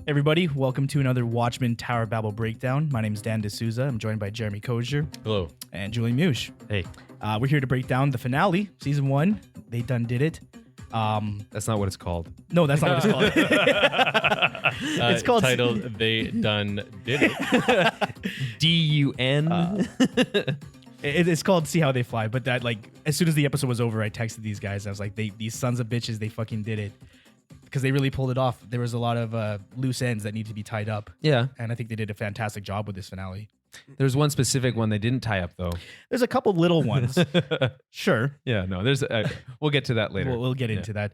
Everybody, welcome to another Watchmen Tower Babble breakdown. My name is Dan D'Souza. I'm joined by Jeremy Kozier. Hello. And Julian Mush. Hey. We're here to break down the finale, season 1. They done did it. That's not what it's called. No, that's not what it's called. It's called titled They Done Did It. D-U-N. It's called See How They Fly. But that, like, as soon as the episode was over, I texted these guys. I was like, these sons of bitches, they fucking did it. Because they really pulled it off. There was a lot of loose ends that need to be tied up. Yeah. And I think they did a fantastic job with this finale. There's one specific one they didn't tie up, though. There's a couple little ones. Sure. Yeah, no, there's. We'll get to that later. We'll get into that.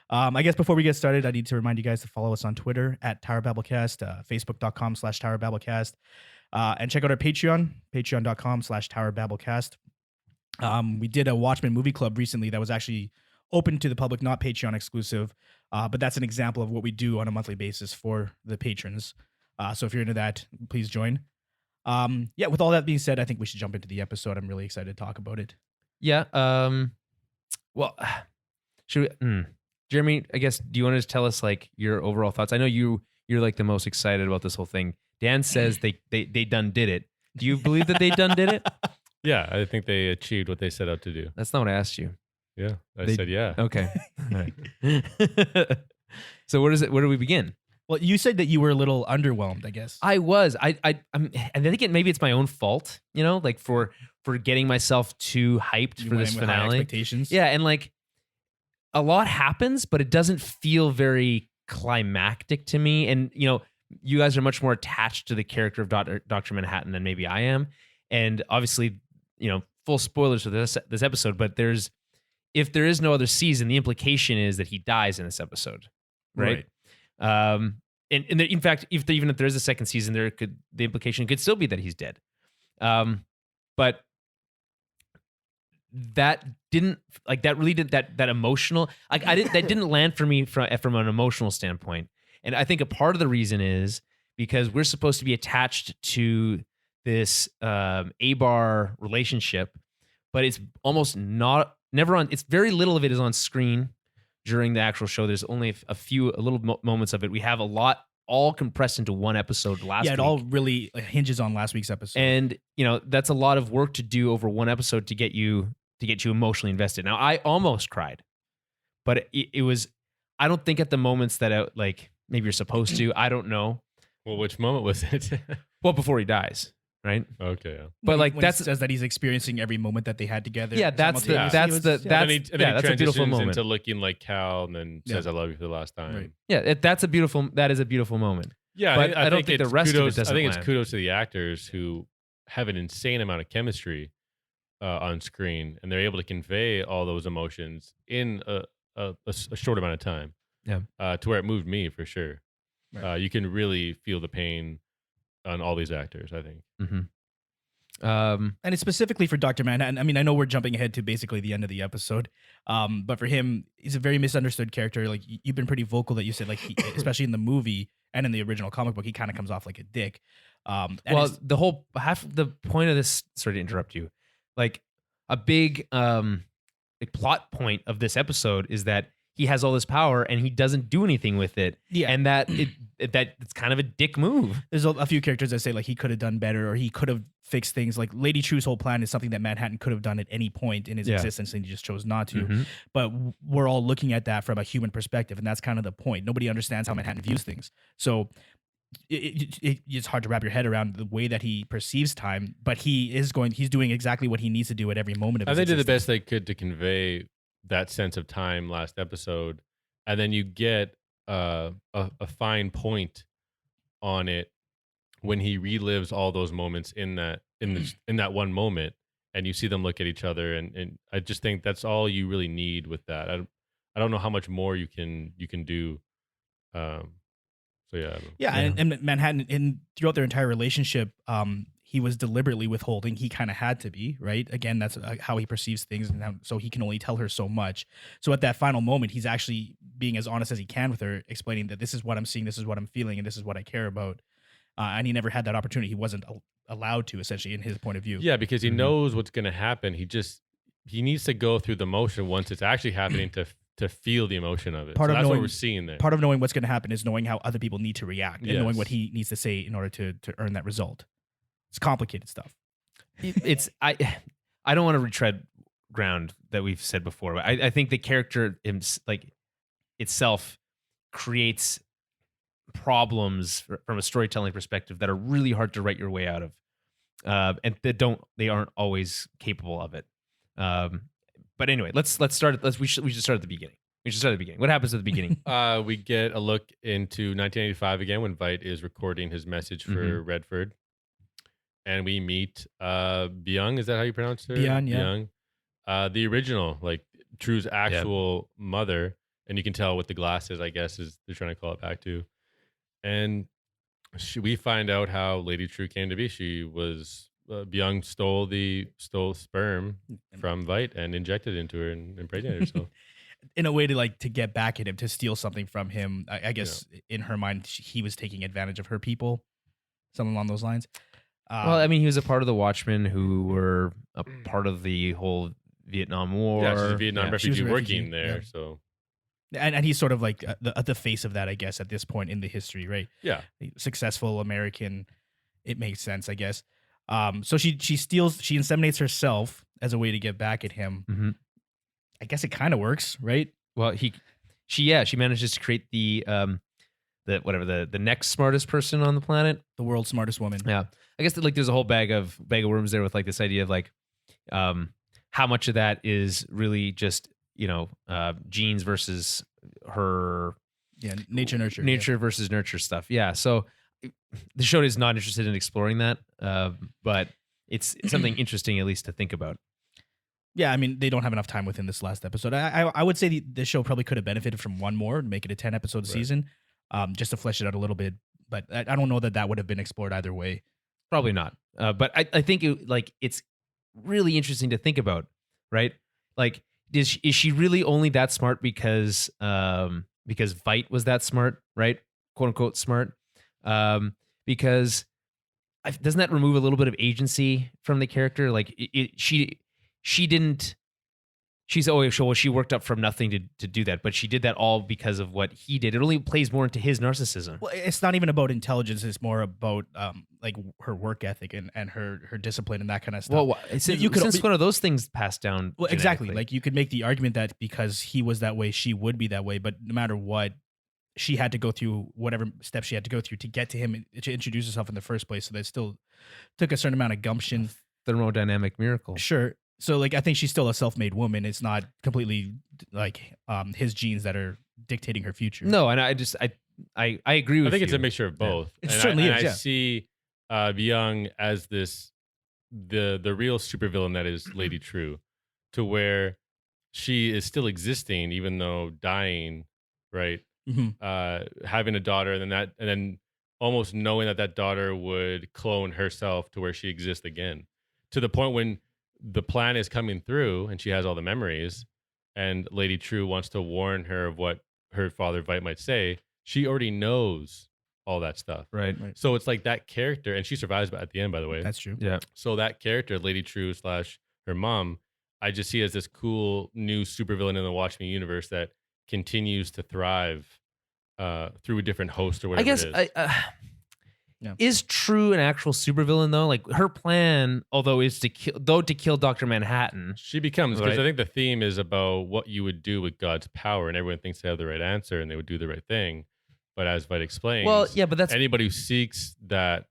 I guess before we get started, I need to remind you guys to follow us on Twitter at TowerBabbleCast, Facebook.com/TowerBabbleCast, and check out our Patreon, Patreon.com/TowerBabbleCast. We did a Watchmen movie club recently that was actually open to the public, not Patreon exclusive, but that's an example of what we do on a monthly basis for the patrons. So if you're into that, please join. With all that being said, I think we should jump into the episode. I'm really excited to talk about it. Yeah. Well, should we, Jeremy, I guess, do you want to just tell us like your overall thoughts? I know you're like the most excited about this whole thing. Dan says they done did it. Do you believe that they done did it? Yeah, I think they achieved what they set out to do. That's not what I asked you. Yeah, I said yeah. Okay. All right. So where do we begin? Well, you said that you were a little underwhelmed, I guess. I was. I think maybe it's my own fault, like for getting myself too hyped for this finale. Expectations. Yeah, and like a lot happens, but it doesn't feel very climactic to me. And you guys are much more attached to the character of Dr. Manhattan than maybe I am. And obviously, full spoilers for this episode, but if there is no other season, the implication is that he dies in this episode, right? And in fact, even if there is a second season, the implication could still be that he's dead. But that didn't that emotional, that didn't land for me from an emotional standpoint. And I think a part of the reason is because we're supposed to be attached to this A-bar relationship, but it's almost never on. It's very little of it is on screen during the actual show. There's only a little moments of it. We have a lot all compressed into one episode last week. Yeah, it all really hinges on last week's episode. And, that's a lot of work to do over one episode to get you emotionally invested. Now, I almost cried, but it was, I don't think at the moments that maybe you're supposed to. I don't know. Well, which moment was it? Well, before he dies. Right. Okay. Yeah. But when that's he says that he's experiencing every moment that they had together. Yeah, that's a beautiful moment. Into looking like Cal, and then says, "I love you" for the last time. Right. Yeah, that is a beautiful moment. Yeah, but I don't think the rest of it doesn't. I think land. it's kudos to the actors who have an insane amount of chemistry on screen, and they're able to convey all those emotions in a short amount of time. Yeah. To where it moved me for sure. Right. You can really feel the pain on all these actors, I think. Mm-hmm. And it's specifically for Dr. Manhattan. I mean, I know we're jumping ahead to basically the end of the episode, but for him, he's a very misunderstood character. Like, you've been pretty vocal that you said, like, especially in the movie and in the original comic book, he kind of comes off like a dick. Well, the whole half the point of this, sorry to interrupt you, like a big plot point of this episode is that he has all this power and he doesn't do anything with it. Yeah. And that it's kind of a dick move. There's a few characters that say like he could have done better or he could have fixed things. Like Lady True's whole plan is something that Manhattan could have done at any point in his existence and he just chose not to. Mm-hmm. But we're all looking at that from a human perspective, and that's kind of the point. Nobody understands how Manhattan views things. So it's hard to wrap your head around the way that he perceives time, but he's doing exactly what he needs to do at every moment of his existence. They did the best they could to convey that sense of time last episode, and then you get a fine point on it when he relives all those moments in that one moment, and you see them look at each other, and I just think that's all you really need with that. I don't know how much more you can do. And Manhattan throughout their entire relationship, he was deliberately withholding. He kind of had to be, right? Again, that's how he perceives things, and so he can only tell her so much. So at that final moment, he's actually being as honest as he can with her, explaining that this is what I'm seeing, this is what I'm feeling, and this is what I care about. And he never had that opportunity. He wasn't allowed to, essentially, in his point of view. Yeah, because he knows what's going to happen. He needs to go through the motion once it's actually happening to to feel the emotion of it. Part So of that's what knowing- we're seeing there. Part of knowing what's going to happen is knowing how other people need to react and knowing what Yes. he needs to say in order to earn that result. It's complicated stuff. It's I don't want to retread ground that we've said before, but I think the character itself creates problems from a storytelling perspective that are really hard to write your way out of, and they aren't always capable of it. But anyway, let's start. We should start at the beginning. What happens at the beginning? We get a look into 1985 again when Veidt is recording his message for Redford. And we meet Byung. Is that how you pronounce her? Byung, yeah. Byung. The original, like True's actual mother. And you can tell with the glasses, I guess, is they're trying to call it back to. And we find out how Lady True came to be. She was Byung stole sperm from Veidt and injected it into her and impregnated herself. In a way to get back at him, to steal something from him. I guess in her mind, he was taking advantage of her people, something along those lines. Well, I mean, he was a part of the Watchmen who were a part of the whole Vietnam War. Yeah, she's a Vietnam She was refugee a working refugee, there. yeah. So and he's sort of like the face of that, I guess, at this point in the history, right? yeah, Successful American. It makes sense, I guess. So she inseminates herself as a way to get back at him. Mm-hmm. I guess it kind of works, right? Well, she manages to create the next smartest person on the planet. The world's smartest woman. Yeah, I guess there's a whole bag of worms there with like this idea of like, how much of that is really just genes versus her nature versus nurture stuff. Yeah, so the show is not interested in exploring that, but it's something interesting at least to think about. Yeah, I mean, they don't have enough time within this last episode. I would say the show probably could have benefited from one more, make it a 10-episode season, just to flesh it out a little bit. But I don't know that would have been explored either way. Probably not. But I think it's really interesting to think about, right? Like, is she really only that smart because Veidt was that smart, right? "Quote unquote" smart. Because doesn't that remove a little bit of agency from the character? Like she didn't. She's always she worked up from nothing to do that, but she did that all because of what he did. It only plays more into his narcissism. Well, it's not even about intelligence. It's more about like her work ethic and her discipline and that kind of stuff. Well, since when are those things passed down? Well, exactly. genetically? Like you could make the argument that because he was that way, she would be that way. But no matter what, she had to go through whatever steps she had to go through to get to him to introduce herself in the first place. So that still took a certain amount of gumption. Thermodynamic miracle. Sure. So like I think she's still a self-made woman. It's not completely like his genes that are dictating her future. No, and I agree with you. I think it's a mixture of both. It certainly is. I see Byung as the real supervillain that is Lady True, to where she is still existing even though dying, right? Mm-hmm. Having a daughter, and then almost knowing that daughter would clone herself to where she exists again, to the point when the plan is coming through and she has all the memories, and Lady True wants to warn her of what her father Veidt might say. She already knows all that stuff. Right. So it's like that character, and she survives at the end, by the way. That's true. Yeah. So that character, Lady True / her mom, I just see as this cool new supervillain in the Watchmen universe that continues to thrive through a different host or whatever. I guess it is. Is True an actual supervillain though? Like her plan, although is to kill Dr. Manhattan. She becomes, because Right. I think the theme is about what you would do with God's power, and everyone thinks they have the right answer and they would do the right thing. But as Veidt explains, Well, yeah, but that's anybody who seeks that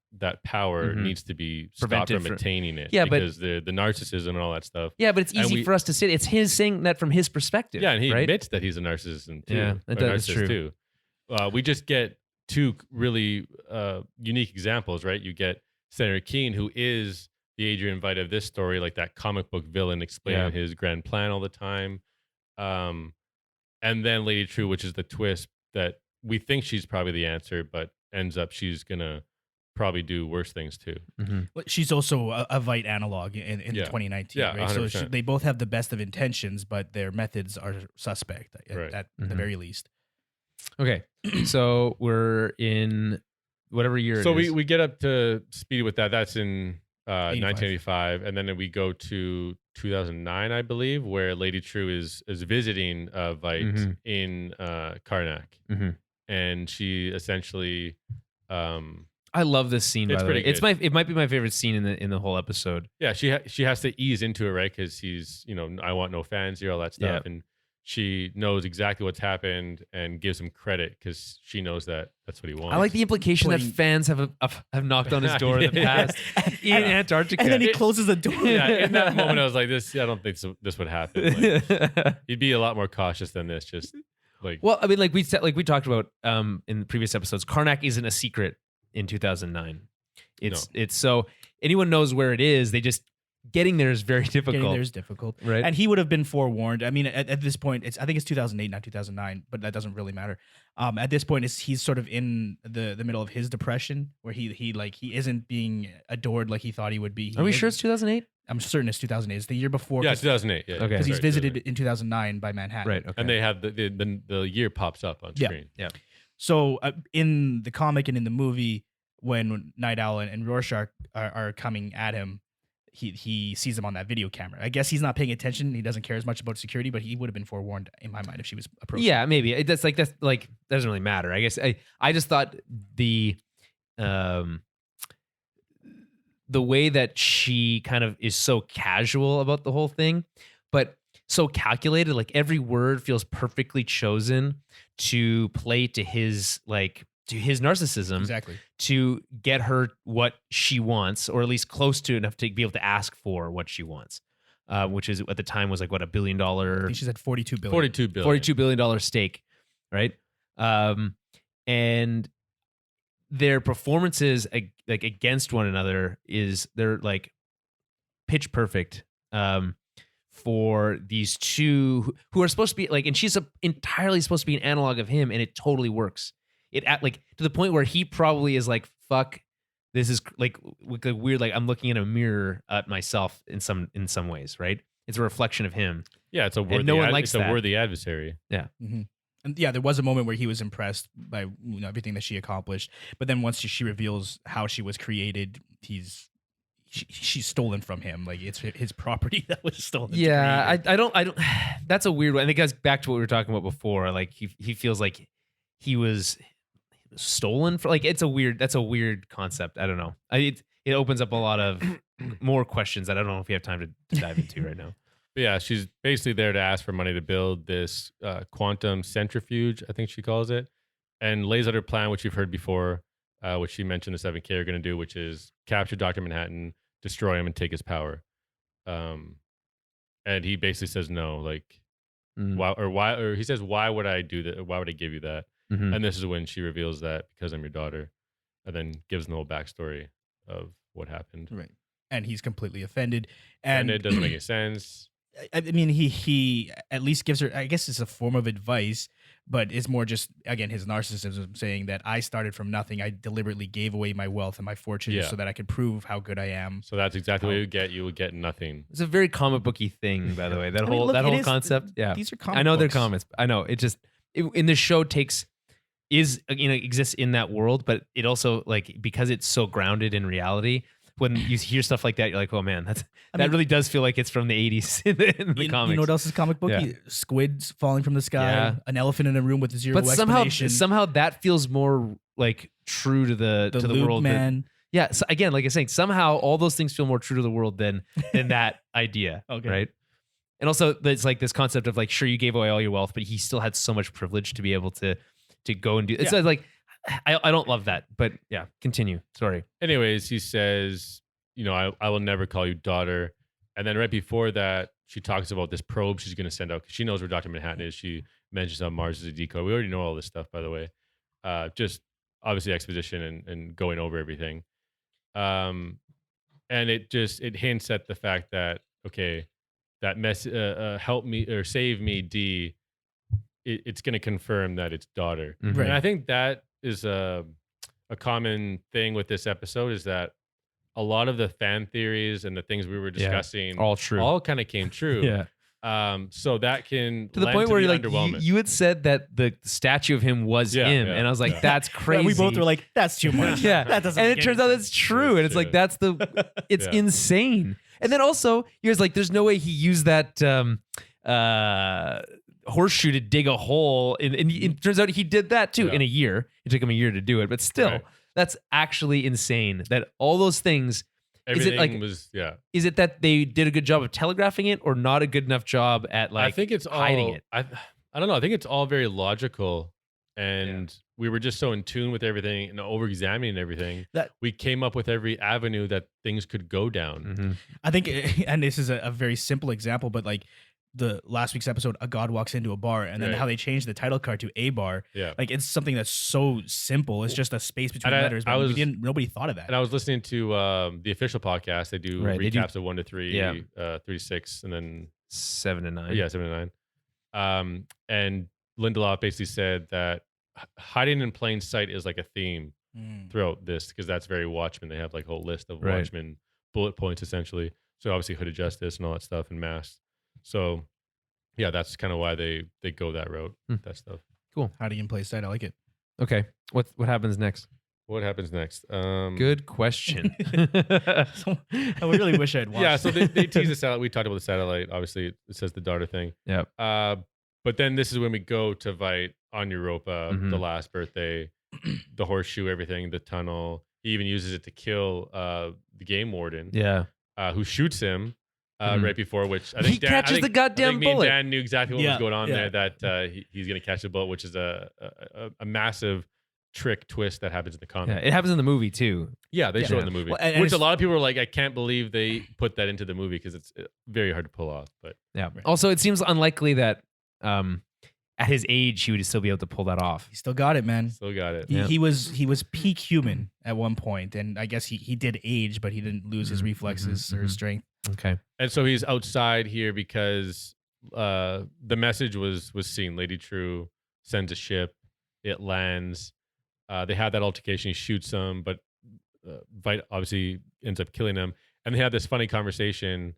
power Mhm. needs to be stopped Prevented from from- attaining it. Yeah, but- because the narcissism and all that stuff. yeah, but it's And easy for us to say it's his saying that from his perspective. Yeah, and he right? admits that he's a narcissist too. Yeah, or that's narcissist true. too. We just get two really unique examples, right? You get Senator Keene, who is the Adrian Veidt of this story, like that comic book villain explaining his grand plan all the time. And then Lady True, which is the twist that we think she's probably the answer, but ends up she's gonna probably do worse things too. Mhm. But she's also a Veidt analog in Yeah. 2019. Yeah, right? So 100%. they both have the best of intentions, but their methods are suspect Right. at Mhm. the very least. Okay, so we're in whatever year. So it is. we get up to speed with that. That's in 1985, and then we go to 2009, I believe, where Lady True is visiting Veidt Mhm. in Karnak, Mhm. and she essentially, I love this scene. It's By the way, pretty good. it might be my favorite scene in the whole episode. yeah, she has to ease into it, right? Because he's, I want no fans here, all that stuff, Yeah. and she knows exactly what's happened and gives him credit because she knows that that's what he wants. I like the implication that Putting- fans have knocked on his door in the Yeah. past in Antarctica. And then he closes the door. Yeah, in that moment, I was like, "This, I don't think this would happen." Like, he'd be a lot more cautious than this. Just like, Well, I mean, like we talked about in the previous episodes, Karnak isn't a secret in 2009. It's so anyone knows where it is. They just getting there is very difficult. Getting there is difficult. Right. And he would have been forewarned. I mean, at this point, I think it's 2008, not 2009, but that doesn't really matter. At this point, he's sort of in the middle of his depression, where he isn't being adored like he thought he would be. Are we sure it's 2008? I'm certain it's 2008. It's the year before. yeah, 2008. Yeah, Okay. because he's Sorry, visited 2008. in 2009 by Manhattan. Right. Okay. and they have the year pops up on Yeah. screen. So in the comic and in the movie, when Night Owl and Rorschach are coming at him, he sees them on that video camera. I guess he's not paying attention. He doesn't care as much about security, but he would have been forewarned in my mind if she was approaching. Yeah, maybe that's doesn't really matter. I guess I just thought the way that she kind of is so casual about the whole thing, but so calculated. Like every word feels perfectly chosen to play to his narcissism, Exactly. to get her what she wants, or at least close to enough to be able to ask for what she wants, which is at the time was like what, $1 billion. I think she's at 42 billion. 42 billion. $42 billion stake, right? And their performances like against one another they're like pitch perfect for these two who are supposed to be like, and she's entirely supposed to be an analog of him, and it totally works. It at like to the point where he probably is like, fuck, this is like weird, like I'm looking in a mirror at myself in some ways, right? It's a reflection of him. Yeah, it's a worthy. no one likes it's a that. worthy adversary. Mm-hmm. And yeah, there was a moment where he was impressed by everything that she accomplished, but then once she reveals how she was created, she's stolen from him. Like it's his property that was stolen. Yeah, I don't. That's a weird one. I think it goes back to what we were talking about before. Like he feels like he was stolen for. Like that's a weird concept. I don't know. It opens up a lot of more questions that I don't know if we have time to dive into right now. But yeah, she's basically there to ask for money to build this quantum centrifuge, I think she calls it, and lays out her plan, which you've heard before, which she mentioned the 7K are going to do, which is capture Dr. Manhattan, destroy him, and take his power. And he basically says no, like why, or he says, why would I do that? Why would I give you that? Mm-hmm. And this is when she reveals that because I'm your daughter, and then gives the whole backstory of what happened. Right. And he's completely offended, And it doesn't make any sense. I mean, he at least gives her, I guess it's a form of advice, but it's more just, again, his narcissism, saying that I started from nothing. I deliberately gave away my wealth and my fortune Yeah. so that I could prove how good I am. So that's exactly what you get. You would get nothing. It's a very comic booky thing, by the way. That I mean, whole look, that it whole is- concept. Yeah, These are comic I know they're books. comics. I know it just in the show exists in that world, but it also like because it's so grounded in reality. When you hear stuff like that, you're like, oh man, that really does feel like it's from the 80s in the comics. You know what else is comic booky? Yeah. Squids falling from the sky, Yeah. an elephant in a room with zero But explanation. somehow that feels more like true to the Lube world. man. Yeah. So again, like I was saying, somehow all those things feel more true to the world than that idea. Okay. Right. And also, it's like this concept of like, sure, you gave away all your wealth, but he still had so much privilege to be able to go and do. It's like I don't love that, but yeah, continue. Sorry. Anyways, he says, I will never call you daughter. And then right before that, she talks about this probe she's going to send out because she knows where Dr. Manhattan is. She mentions how Mars is a decoy. We already know all this stuff, by the way. Just obviously exposition and going over everything. And it hints at the fact that, okay, that help me or save me, D, it's going to confirm that it's daughter. Mhm. Right. And I think that is a common thing with this episode is that a lot of the fan theories and the things we were discussing All true. all kind of came true. Yeah. So that can to the lend point where be like underwhelming. you had said that the statue of him was Yeah, him, yeah, and I was like, yeah. that's crazy. We both were like, that's too much. Yeah, that doesn't. and make it turns any out sense. that's true, and it's like That's it's Yeah. insane. And then also, he was like, "There's no way he used that horseshoe to dig a hole." And it turns out he did that too Yeah. in a year. It took him a year to do it, but still, Right. that's actually insane. That all those things. Everything like- was Is it that they did a good job of telegraphing it, or not a good enough job at like I think it's hiding all, it? I don't know. I think it's all very logical, and we were just so in tune with everything and over-examining everything That- we came up with every avenue that things could go down. Mhm. I think, and this is a very simple example, but like the last week's episode, a god walks into a bar, and then Right. how they changed the title card to a bar. Yeah. Like it's something that's so simple. It's just a space between And letters, I but was- nobody thought of that. And I was listening to the official podcast. They do Right, they do- recaps of 1 to 3, Yeah. 3 to 6, and then 7 and 9. 7 to 9. And Lindelof basically said that hiding in plain sight is like a theme Mm. throughout this, because that's very Watchmen. They have like a whole list of Right. Watchmen bullet points essentially. So obviously Hooded Justice and all that stuff and Mask. So yeah, that's kind of why they go that route. Hmm. That stuff. Hiding in plain sight. I like it. Okay, what happens next? What happens next? Good question. So, I really wish I had watched. Yeah, so they tease the satellite. We talked about the satellite. Obviously, it says the daughter thing. Yep. But then this is when we go to Vite on Europa, Mhm. the last birthday, the horseshoe, everything, the tunnel. He even uses it to kill the game warden, Yeah. who shoots him Mhm. right before, which I think He catches the goddamn I think me bullet. and Dan knew exactly what Yeah, was going on yeah. there, that he's going to catch the bullet, which is a massive trick twist that happens in the Yeah, comic. it happens in the movie too. Yeah, they Yeah. show it in the movie, Well, and which a it's- lot of people are like, I can't believe they put that into the movie, because it's very hard to pull off. But Yeah. Right. Also, it seems unlikely that at his age he would still be able to pull that off. He still got it, man. still got it. Yeah. He was peak human at one point, and I guess he did age, but he didn't lose his Mhm, reflexes mhm, or his mhm. strength. Okay. And so he's outside here because the message was seen. Lady True sends a ship. It lands. They have that altercation. He shoots them, but Vite obviously ends up killing him. And they have this funny conversation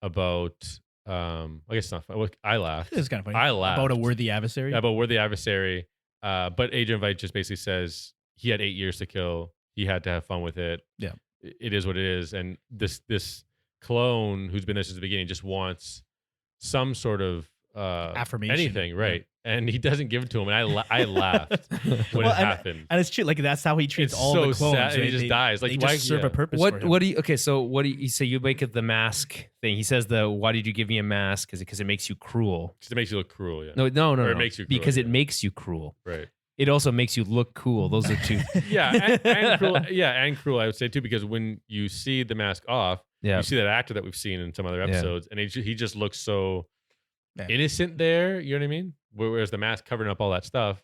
about, I guess it's not funny. Well, I laughed. It's kind of funny. I laughed. About a worthy adversary. About we're the adversary. But Agent Vite just basically says he had 8 years to kill. He had to have fun with it. Yeah. It is what it is. And this clone who's been there since the beginning just wants some sort of Affirmation. anything, right? And he doesn't give it to him. And I laughed when Well, it happened. And it's true. Like that's how he treats It's all so the clones. sad, and he right? just They- dies. Like, they why- just serve yeah. a purpose. for him. What do you? Okay, so what do you say? You make it the mask thing. He says why did you give me a mask? Because it makes you cruel. Because it makes you look cruel. Yeah. No. Or it makes you cruel, because it yeah. makes you cruel. Right. It also makes you look cool. Those are two. Yeah. And cruel. Yeah. And cruel, I would say too, because when you see the mask off, Yeah. you see that actor that we've seen in some other episodes, and he just looks so Yeah. innocent there. You know what I mean? Whereas the mask covering up all that stuff,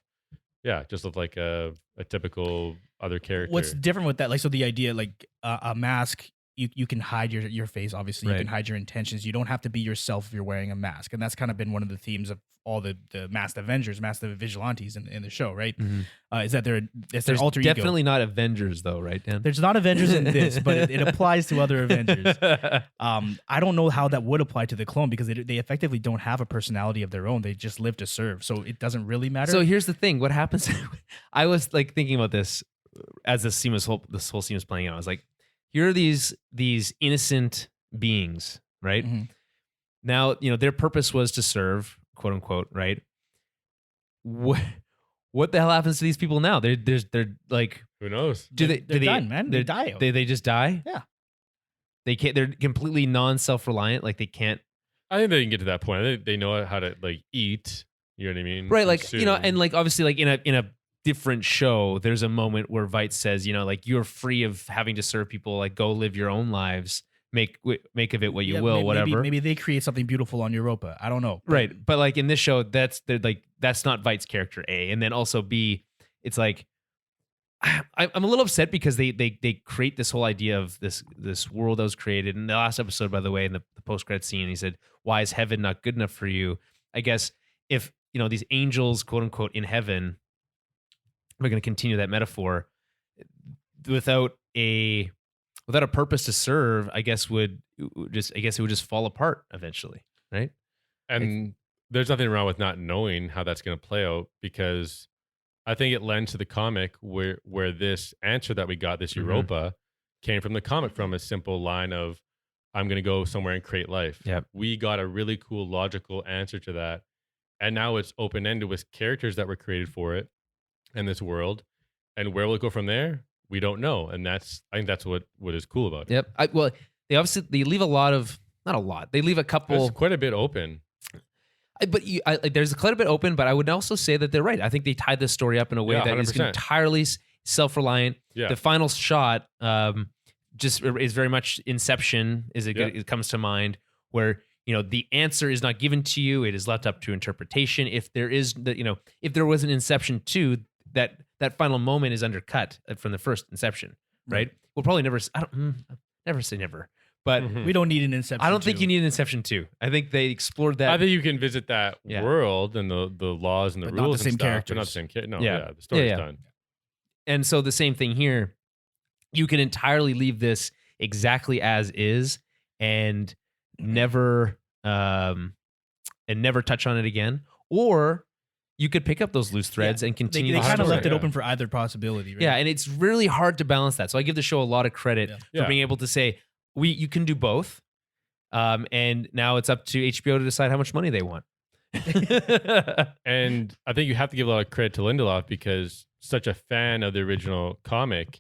yeah, just looked like a typical other character. What's different with that? Like, so the idea, like a mask, you can hide your face. Obviously, you Right. can hide your intentions. You don't have to be yourself if you're wearing a mask, and that's kind of been one of the themes of all the masked Avengers, masked vigilantes in the show, right? Mhm. Is that it's There's their alter definitely ego. not Avengers though, right, Dan? There's not Avengers in this, but it applies to other Avengers. I don't know how that would apply to the clone because they effectively don't have a personality of their own. They just live to serve, so it doesn't really matter. So here's the thing: what happens? I was like thinking about this as this whole scene was playing out. I was like, here are these innocent beings, right? Mhm. Now their purpose was to serve, quote unquote, right? What the hell happens to these people now? They're like, Who knows? They're done, man. They die. They just die. Yeah. They can't. They're completely non-self-reliant. Like they can't. I think they can get to that point. I think they know how to like eat. You know what I mean? Right, like Consume. and like obviously, like in a different show, there's a moment where Vite says, like you're free of having to serve people. Like go live your own lives. Make of it what you Yeah, will, whatever. Maybe they create something beautiful on Europa. I don't know. Right, but like in this show, that's not Vite's character A, and then also B, it's like I'm a little upset because they create this whole idea of this world that was created in the last episode. By the way, in the post credit scene, he said, "Why is heaven not good enough for you?" I guess if these angels, quote unquote, in heaven, we're going to continue that metaphor without a purpose to serve, I guess it would just fall apart eventually, right? And there's nothing wrong with not knowing how that's going to play out, because I think it lends to the comic where this answer that we got, this Mhm. Europa, came from the comic, from a simple line of, I'm going to go somewhere and create life. Yep. We got a really cool, logical answer to that. And now it's open-ended with characters that were created for it and this world. And where will it go from there? We don't know. And I think that's what is cool about it. Yep. Well, they leave a lot of, not a lot. They leave a couple. It's quite a bit open. There's quite a bit open, but I would also say that they're right. I think they tied this story up in a way Yeah, that is 100%. entirely self-reliant. Yeah. The final shot just is very much Inception. Yeah. It comes to mind, where the answer is not given to you; it is left up to interpretation. If there is if there was an Inception 2, that final moment is undercut from the first Inception, right? We'll probably never. Never say never. But Mhm. We don't need an Inception. I don't think 2. you need an Inception 2. I think they explored that. I think you can visit that Yeah. world and the laws and the But rules not the and same stuff, characters. but not the same character. No, Yeah. yeah, the story's Yeah. done. And so the same thing here. You can entirely leave this exactly as is and never touch on it again, or you could pick up those loose threads and They continue. kind of 100%, left it yeah. open for either possibility. Right? Yeah, and it's really hard to balance that. So I give the show a lot of credit Yeah. for Yeah. being able to say you can do both. And now it's up to HBO to decide how much money they want. And I think you have to give a lot of credit to Lindelof, because such a fan of the original comic.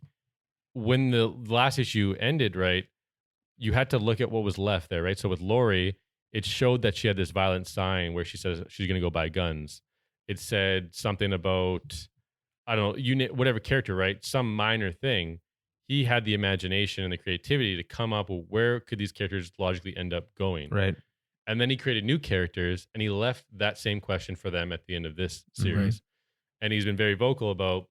When the last issue ended, right, you had to look at what was left there, right? So with Lori, it showed that she had this violent sign where she says she's going to go buy guns. It said something about, I don't know, whatever character, right? Some minor thing. He had the imagination and the creativity to come up with where could these characters logically end up going. Right. And then he created new characters, and he left that same question for them at the end of this series. And he's been very vocal about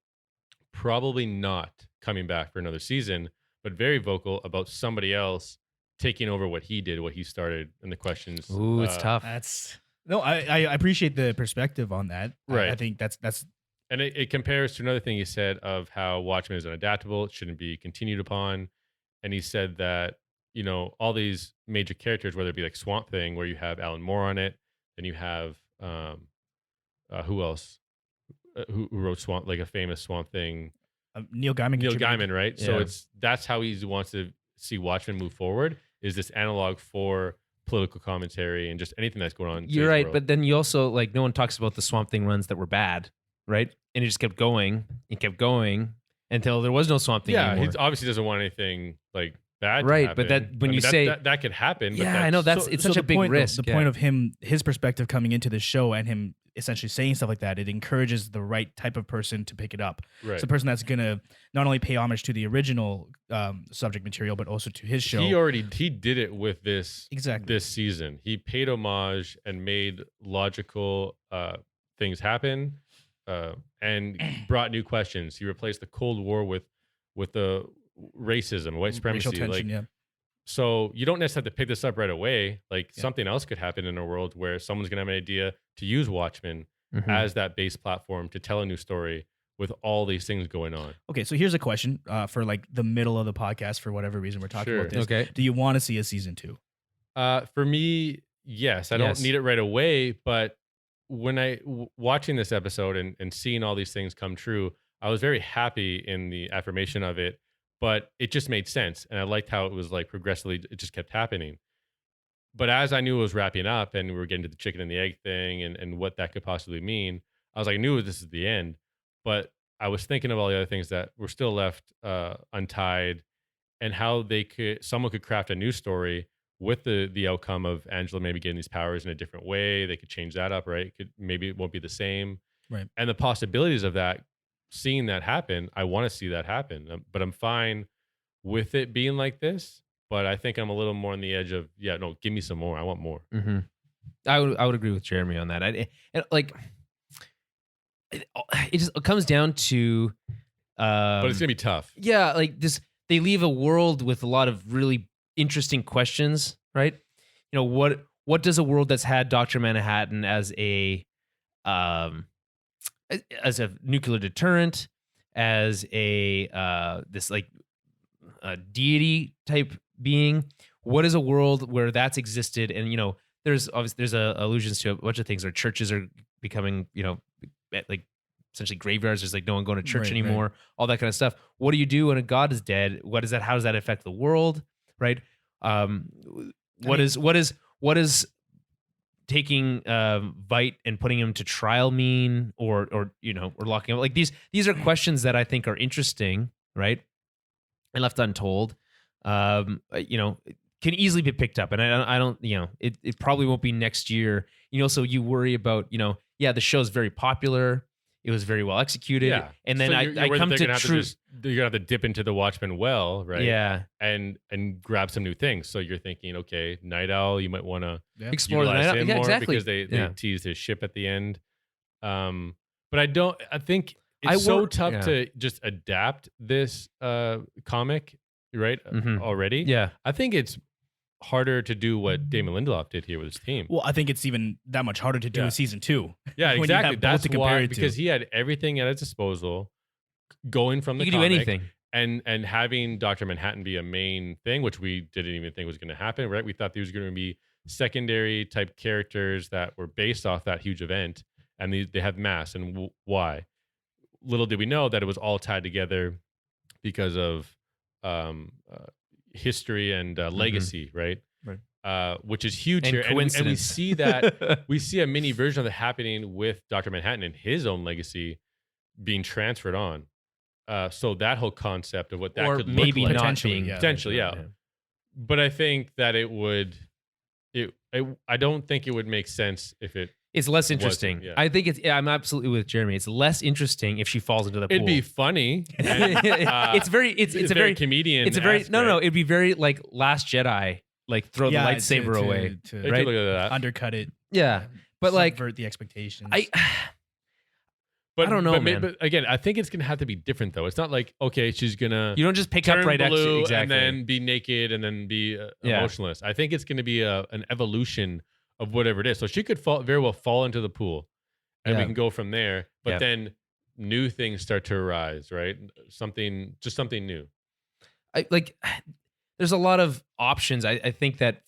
probably not coming back for another season, but very vocal about somebody else taking over what he did, what he started, and the questions. Ooh, it's tough. That's no. I appreciate the perspective on that. Right. I think that's And it compares to another thing he said of how Watchmen is unadaptable, it shouldn't be continued upon. And he said that, all these major characters, whether it be like Swamp Thing, where you have Alan Moore on it, then you have who else? Who wrote Swamp, like a famous Swamp Thing? Neil Gaiman. Neil contributed. Gaiman, right? So Yeah. that's how he wants to see Watchmen move forward, is this analog for political commentary and just anything that's going on in You're today's right, world. but then you also no one talks about the Swamp Thing runs that were bad, right? And it just kept going and kept going until there was no Swamp Thing yeah, anymore. he obviously doesn't want anything like bad to Right, happen. but that- when I you mean, say- that could happen, but Yeah, I know, that's it's such a the big point, risk. The point of his perspective coming into the show and him essentially saying stuff like that, it encourages the right type of person to pick it up. right. It's the person that's gonna not only pay homage to the original subject material, but also to his show. He did it with this Exactly. this season. He paid homage and made logical things happen, and brought new questions. He replaced the Cold War with the racism, white supremacy. Racial tension, yeah. So you don't necessarily have to pick this up right away. Like Yeah. something else could happen in a world where someone's gonna have an idea to use Watchmen Mhm. as that base platform to tell a new story with all these things going on. Okay, so here's a question for like the middle of the podcast, for whatever reason we're talking Sure. about this. Okay. Do you want to see a season 2? For me, yes. I don't Yes. need it right away, but when watching this episode and seeing all these things come true, I was very happy in the affirmation of it, but it just made sense. And I liked how it was like progressively, it just kept happening. But as I knew it was wrapping up and we were getting to the chicken and the egg thing and what that could possibly mean, I was like, I knew this is the end, but I was thinking of all the other things that were still left untied, and how someone could craft a new story with the outcome of Angela maybe getting these powers in a different way. They could change that up, right? Maybe it won't be the same. Right. And the possibilities of that, seeing that happen, I want to see that happen. But I'm fine with it being like this. But I think I'm a little more on the edge of, no, give me some more. I want more. Mm-hmm. I would agree with Jeremy on that. It just comes down to, But it's gonna be tough. yeah, like this. They leave a world with a lot of really interesting questions, right? What does a world that's had Dr. Manhattan as a nuclear deterrent, as a this like a deity type being? What is a world where that's existed, and there's allusions to a bunch of things where churches are becoming, like essentially graveyards. There's like no one going to church Right, anymore, all that kind of stuff. What do you do when a god is dead? What is that? How does that affect the world? Right? What is taking Vite and putting him to trial mean, or locking him? Like these are questions that I think are interesting, right? And left untold. Can easily be picked up, and I don't, it probably won't be next year. So you worry about, the show's very popular. It was very well executed. Yeah. And then So I come to truth. You're gonna have to dip into the Watchmen well, right? Yeah. And grab some new things. So you're thinking, okay, Night Owl, you might want to Explore the utilize Night Owl. him Yeah, more exactly. because they Yeah. teased his ship at the end. But I think I it's so wor- tough yeah. to just adapt this comic, right? Mhm. Already. Yeah. I think it's harder to do what Damon Lindelof did here with his team. Well, I think it's even that much harder to do Yeah. in season 2. Yeah, when you exactly. have both That's to compare why, it to. because he had everything at his disposal, going from the You can do comic, anything. and having Dr. Manhattan be a main thing, which we didn't even think was going to happen. Right? We thought these were going to be secondary type characters that were based off that huge event, and they have mass. And why? Little did we know that it was all tied together because of history and legacy, right? Right. Which is huge And here, and we coincidence. see that we see a mini version of it happening with Dr. Manhattan and his own legacy being transferred on. So that whole concept of what that Or could maybe look like, not Potentially, being. yeah. potentially, yeah. But I think that I don't think it would make sense if it. It's less interesting. yeah. I think I'm absolutely with Jeremy. It's less interesting if she falls into the pool. It'd be funny. And, it's a very comedian. It's a very no. It'd be very like Last Jedi. Like throw the lightsaber away. to Take a right? look at that. undercut it. Yeah, but like subvert the expectations. But I don't know, but, man. But again, I think it's gonna have to be different though. It's not like, okay, she's gonna you don't just pick turn up right blue exactly. and then be naked and then be Yeah. emotionless. I think it's gonna be an evolution of whatever it is. So she could very well fall into the pool, and we Yeah. can go from there. But Yeah. then new things start to arise, right? Something new. There's a lot of options. I think that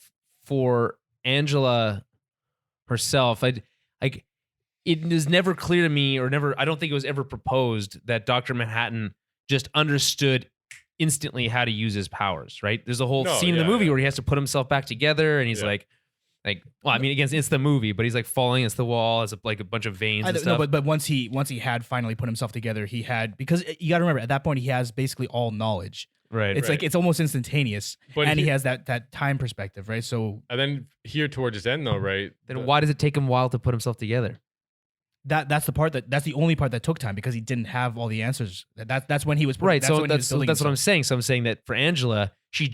for Angela herself, it is never clear to me, or never. I don't think it was ever proposed that Dr. Manhattan just understood instantly how to use his powers. Right? There's a whole No, scene in the yeah, movie yeah. where he has to put himself back together, and he's Yeah. well, I mean, again, it's the movie, but he's like falling against the wall as a bunch of veins and stuff. but once he had finally put himself together, he had, because you got to remember at that point he has basically all knowledge. Right. It's Right. like it's almost instantaneous, But and he has that time perspective, right? So And then here towards his end, though, right? Then why does it take him a while to put himself together? that's the only part that took time, because he didn't have all the answers. That's when he was Right. That's So when he was building that's what I'm himself. saying. So I'm saying that for Angela, she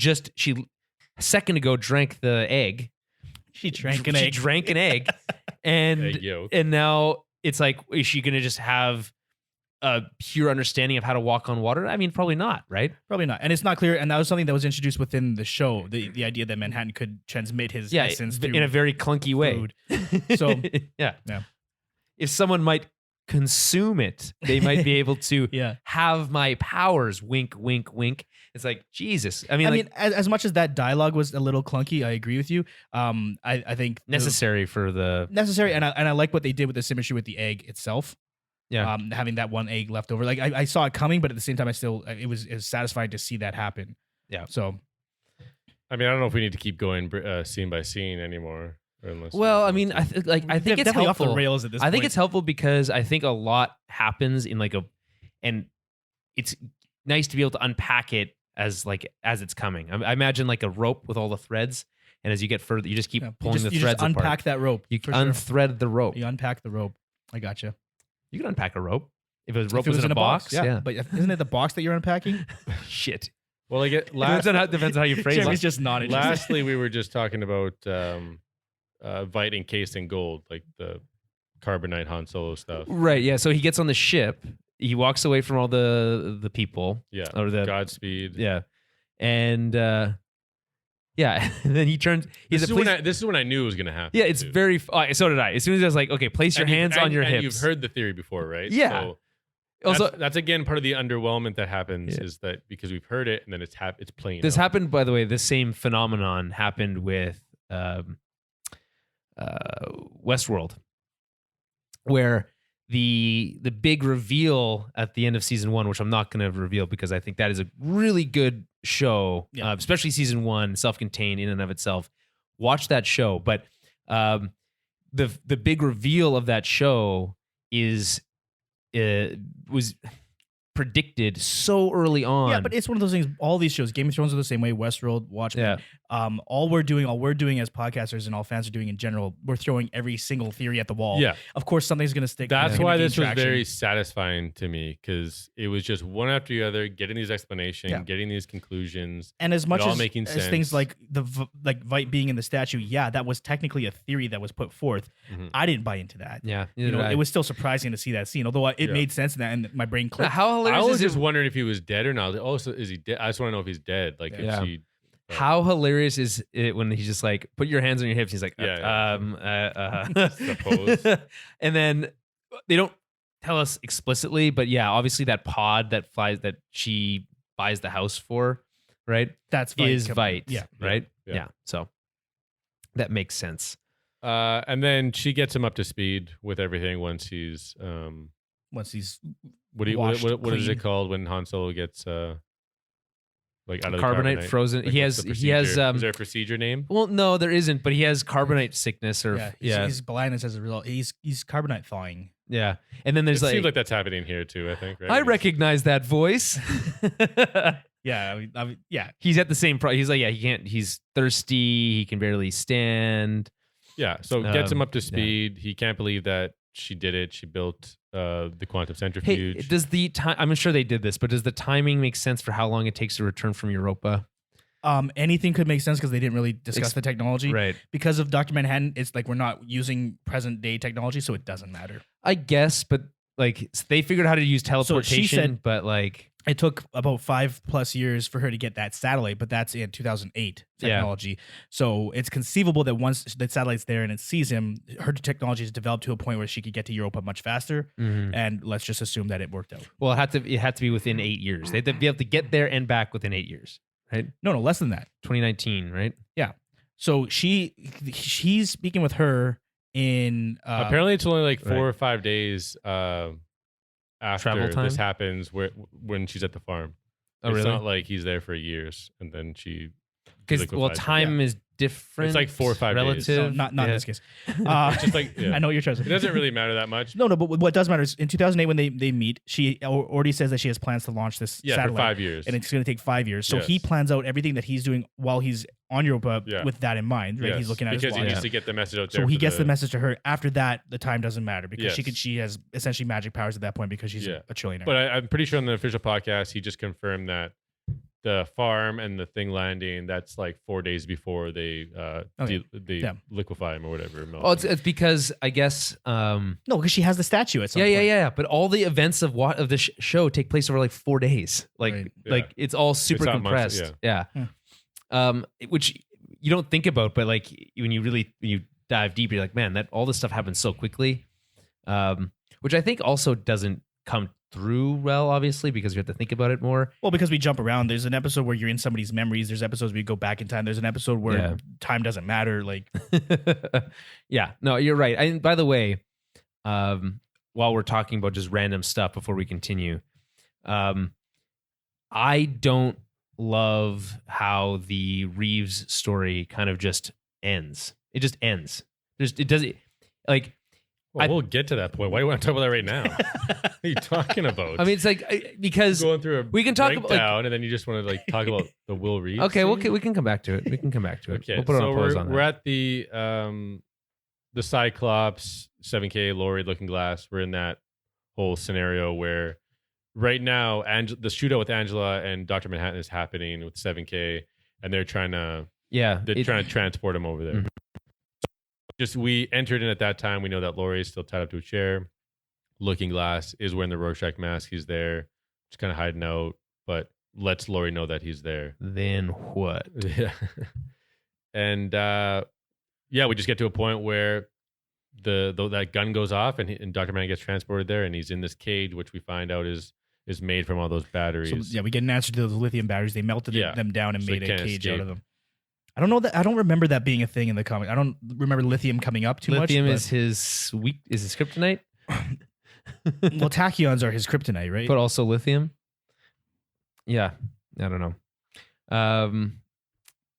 a second ago drank the egg. She drank an egg. She drank an egg, and Egg yolk. and now it's like, is she going to just have a pure understanding of how to walk on water? I mean, probably not, right? Probably not, and it's not clear. And that was something that was introduced within the show. The idea that Manhattan could transmit his Yeah, essence in through a very clunky way. food. So yeah. Yeah. If someone might consume it, they might be able to yeah. have my powers. Wink, wink, wink. It's like, Jesus. I mean, As much as that dialogue was a little clunky, I agree with you. I think necessary for the necessary, and I like what they did with the symmetry with the egg itself. yeah. Having that one egg left over, like I saw it coming, but at the same time, it was satisfying to see that happen. Yeah. So I mean, I don't know if we need to keep going scene by scene anymore. Unless Well, I mean, I think it's definitely helpful. off the rails at this I think point. it's helpful because I think a lot happens in and it's nice to be able to unpack it as it's coming. I imagine like a rope with all the threads, and as you get further, you just keep pulling the you threads just unpack apart. that rope. You for sure. unthread the rope. You unpack the rope. I gotcha. You can unpack a rope if a rope If it was in a box. yeah. But isn't it the box that you're unpacking? Shit. Well, I get last. Depends on how you phrase Jeremy's it. just not interested. Lastly, we were just talking about Vite encased in gold, like the carbonite Han Solo stuff. Right. Yeah. So he gets on the ship. He walks away from all the people. Yeah. Or the Godspeed. yeah, and yeah. And then he turns. This is when I knew it was going to happen. Yeah, it's too. very. So did I. As soon as I was like, okay, place your hands on your hips. You've heard the theory before, right? Yeah. So Also, that's again part of the underwhelmment that happens is that because we've heard it and then it's playing. this out. happened, by the way. The same phenomenon happened with Westworld, where the big reveal at the end of season 1, which I'm not going to reveal because I think that is a really good show, especially season 1, self-contained in and of itself. Watch that show, but the big reveal of that show was predicted so early on. Yeah, but it's one of those things. All these shows, Game of Thrones are the same way. Westworld, Watchmen. All we're doing as podcasters and all fans are doing in general, we're throwing every single theory at the wall. Yeah. Of course, something's going to stick. That's why this was very satisfying to me, because it was just one after the other, getting these explanations, getting these conclusions, and as much all as making sense. Things like Vite being in the statue, that was technically a theory that was put forth. I didn't buy into that. Yeah, it was still surprising to see that scene, although it made sense in that, and my brain clicked. How hilarious! I was just wondering if he was dead or not. Oh, so is he dead? I just want to know if he's dead. Like, if she. How hilarious is it when he's just like, put your hands on your hips? He's like, suppose. And then they don't tell us explicitly, but obviously that pod that flies that she buys the house for, right? That's Vite. Yeah. Right. Yeah. So that makes sense. And then she gets him up to speed with everything once he's what is it called when Han Solo gets like out of carbonite, the carbonite frozen. Like, he has is there a procedure name? Well, no, there isn't, but he has carbonite sickness he's blindness as a result. He's carbonite thawing. Yeah. And then there's seems like that's happening here too, I think, right? I recognize that voice. Yeah, I mean, he's at the same he's like, he can't, he's thirsty, he can barely stand. Yeah, so gets him up to speed. He can't believe that she did it. She built the quantum centrifuge. Hey, does the time? I'm sure they did this, but does the timing make sense for how long it takes to return from Europa? Anything could make sense because they didn't really discuss the technology. Right. Because of Dr. Manhattan, it's like we're not using present day technology, so it doesn't matter. I guess, but like they figured out how to use teleportation, she said, but like it took about 5+ years for her to get that satellite, but that's in 2008 technology. Yeah. So it's conceivable that once the satellite's there and it sees him, her technology has developed to a point where she could get to Europa much faster. And let's just assume that it worked out. Well, it had to be within 8 years. They had to be able to get there and back within 8 years, right? No, less than that. 2019, right? Yeah. So he's speaking with her in apparently it's only like 4 or 5 days after time? This happens when she's at the farm. It's not like he's there for years and then she because time is different. It's like 4 or 5 relative. days. No, not in this case. It's just like I know what you're trying to say. It doesn't really matter that much. No, but what does matter is in 2008 when they meet, she already says that she has plans to launch this satellite for 5 years, and it's going to take 5 years. So he plans out everything that he's doing while he's on Europa with that in mind. Right? He's looking at his watch. Because he needs to get the message out there. So he gets the message to her. After that, the time doesn't matter because she has essentially magic powers at that point because she's a trillionaire. But I'm pretty sure on the official podcast he just confirmed that the farm and the thing landing, that's like 4 days before they liquefy him or whatever. Oh, it's because I guess no, because she has the statue at some point. Yeah. But all the events of the show take place over like 4 days. Like it's all super compressed. Which you don't think about, but like when you dive deep, you're like, man, that all this stuff happens so quickly. Which I think also doesn't come through well, obviously, because you have to think about it more. Well, because we jump around. There's an episode where you're in somebody's memories. There's episodes where you go back in time. There's an episode where time doesn't matter. Like, yeah, no, you're right. And by the way, while we're talking about just random stuff before we continue, I don't love how the Reeves story kind of just ends. It just ends. It doesn't like. Well, we'll get to that point. Why do you want to talk about that right now? What are you talking about? I mean, it's like because going through we can talk about down, and then you just want to like talk about the Will Reeves. Okay, we can come back to it. Okay, we'll put on a pause on that. We're at the Cyclops 7K Lori Looking Glass. We're in that whole scenario where right now the shootout with Angela and Dr. Manhattan is happening with 7K, and they're trying to trying to transport him over there. Mm-hmm. Just we entered in at that time. We know that Laurie is still tied up to a chair. Looking Glass is wearing the Rorschach mask. He's there, just kind of hiding out, but lets Laurie know that he's there. Then what? Yeah. And we just get to a point where that gun goes off and Dr. Man gets transported there, and he's in this cage, which we find out is made from all those batteries. So, we get an answer to those lithium batteries. They melted them down and made a cage out of them. I don't know that. I don't remember that being a thing in the comic. I don't remember lithium coming up too Lithium much. is his kryptonite, Well, tachyons are his kryptonite, right? but also lithium. Yeah, I don't know.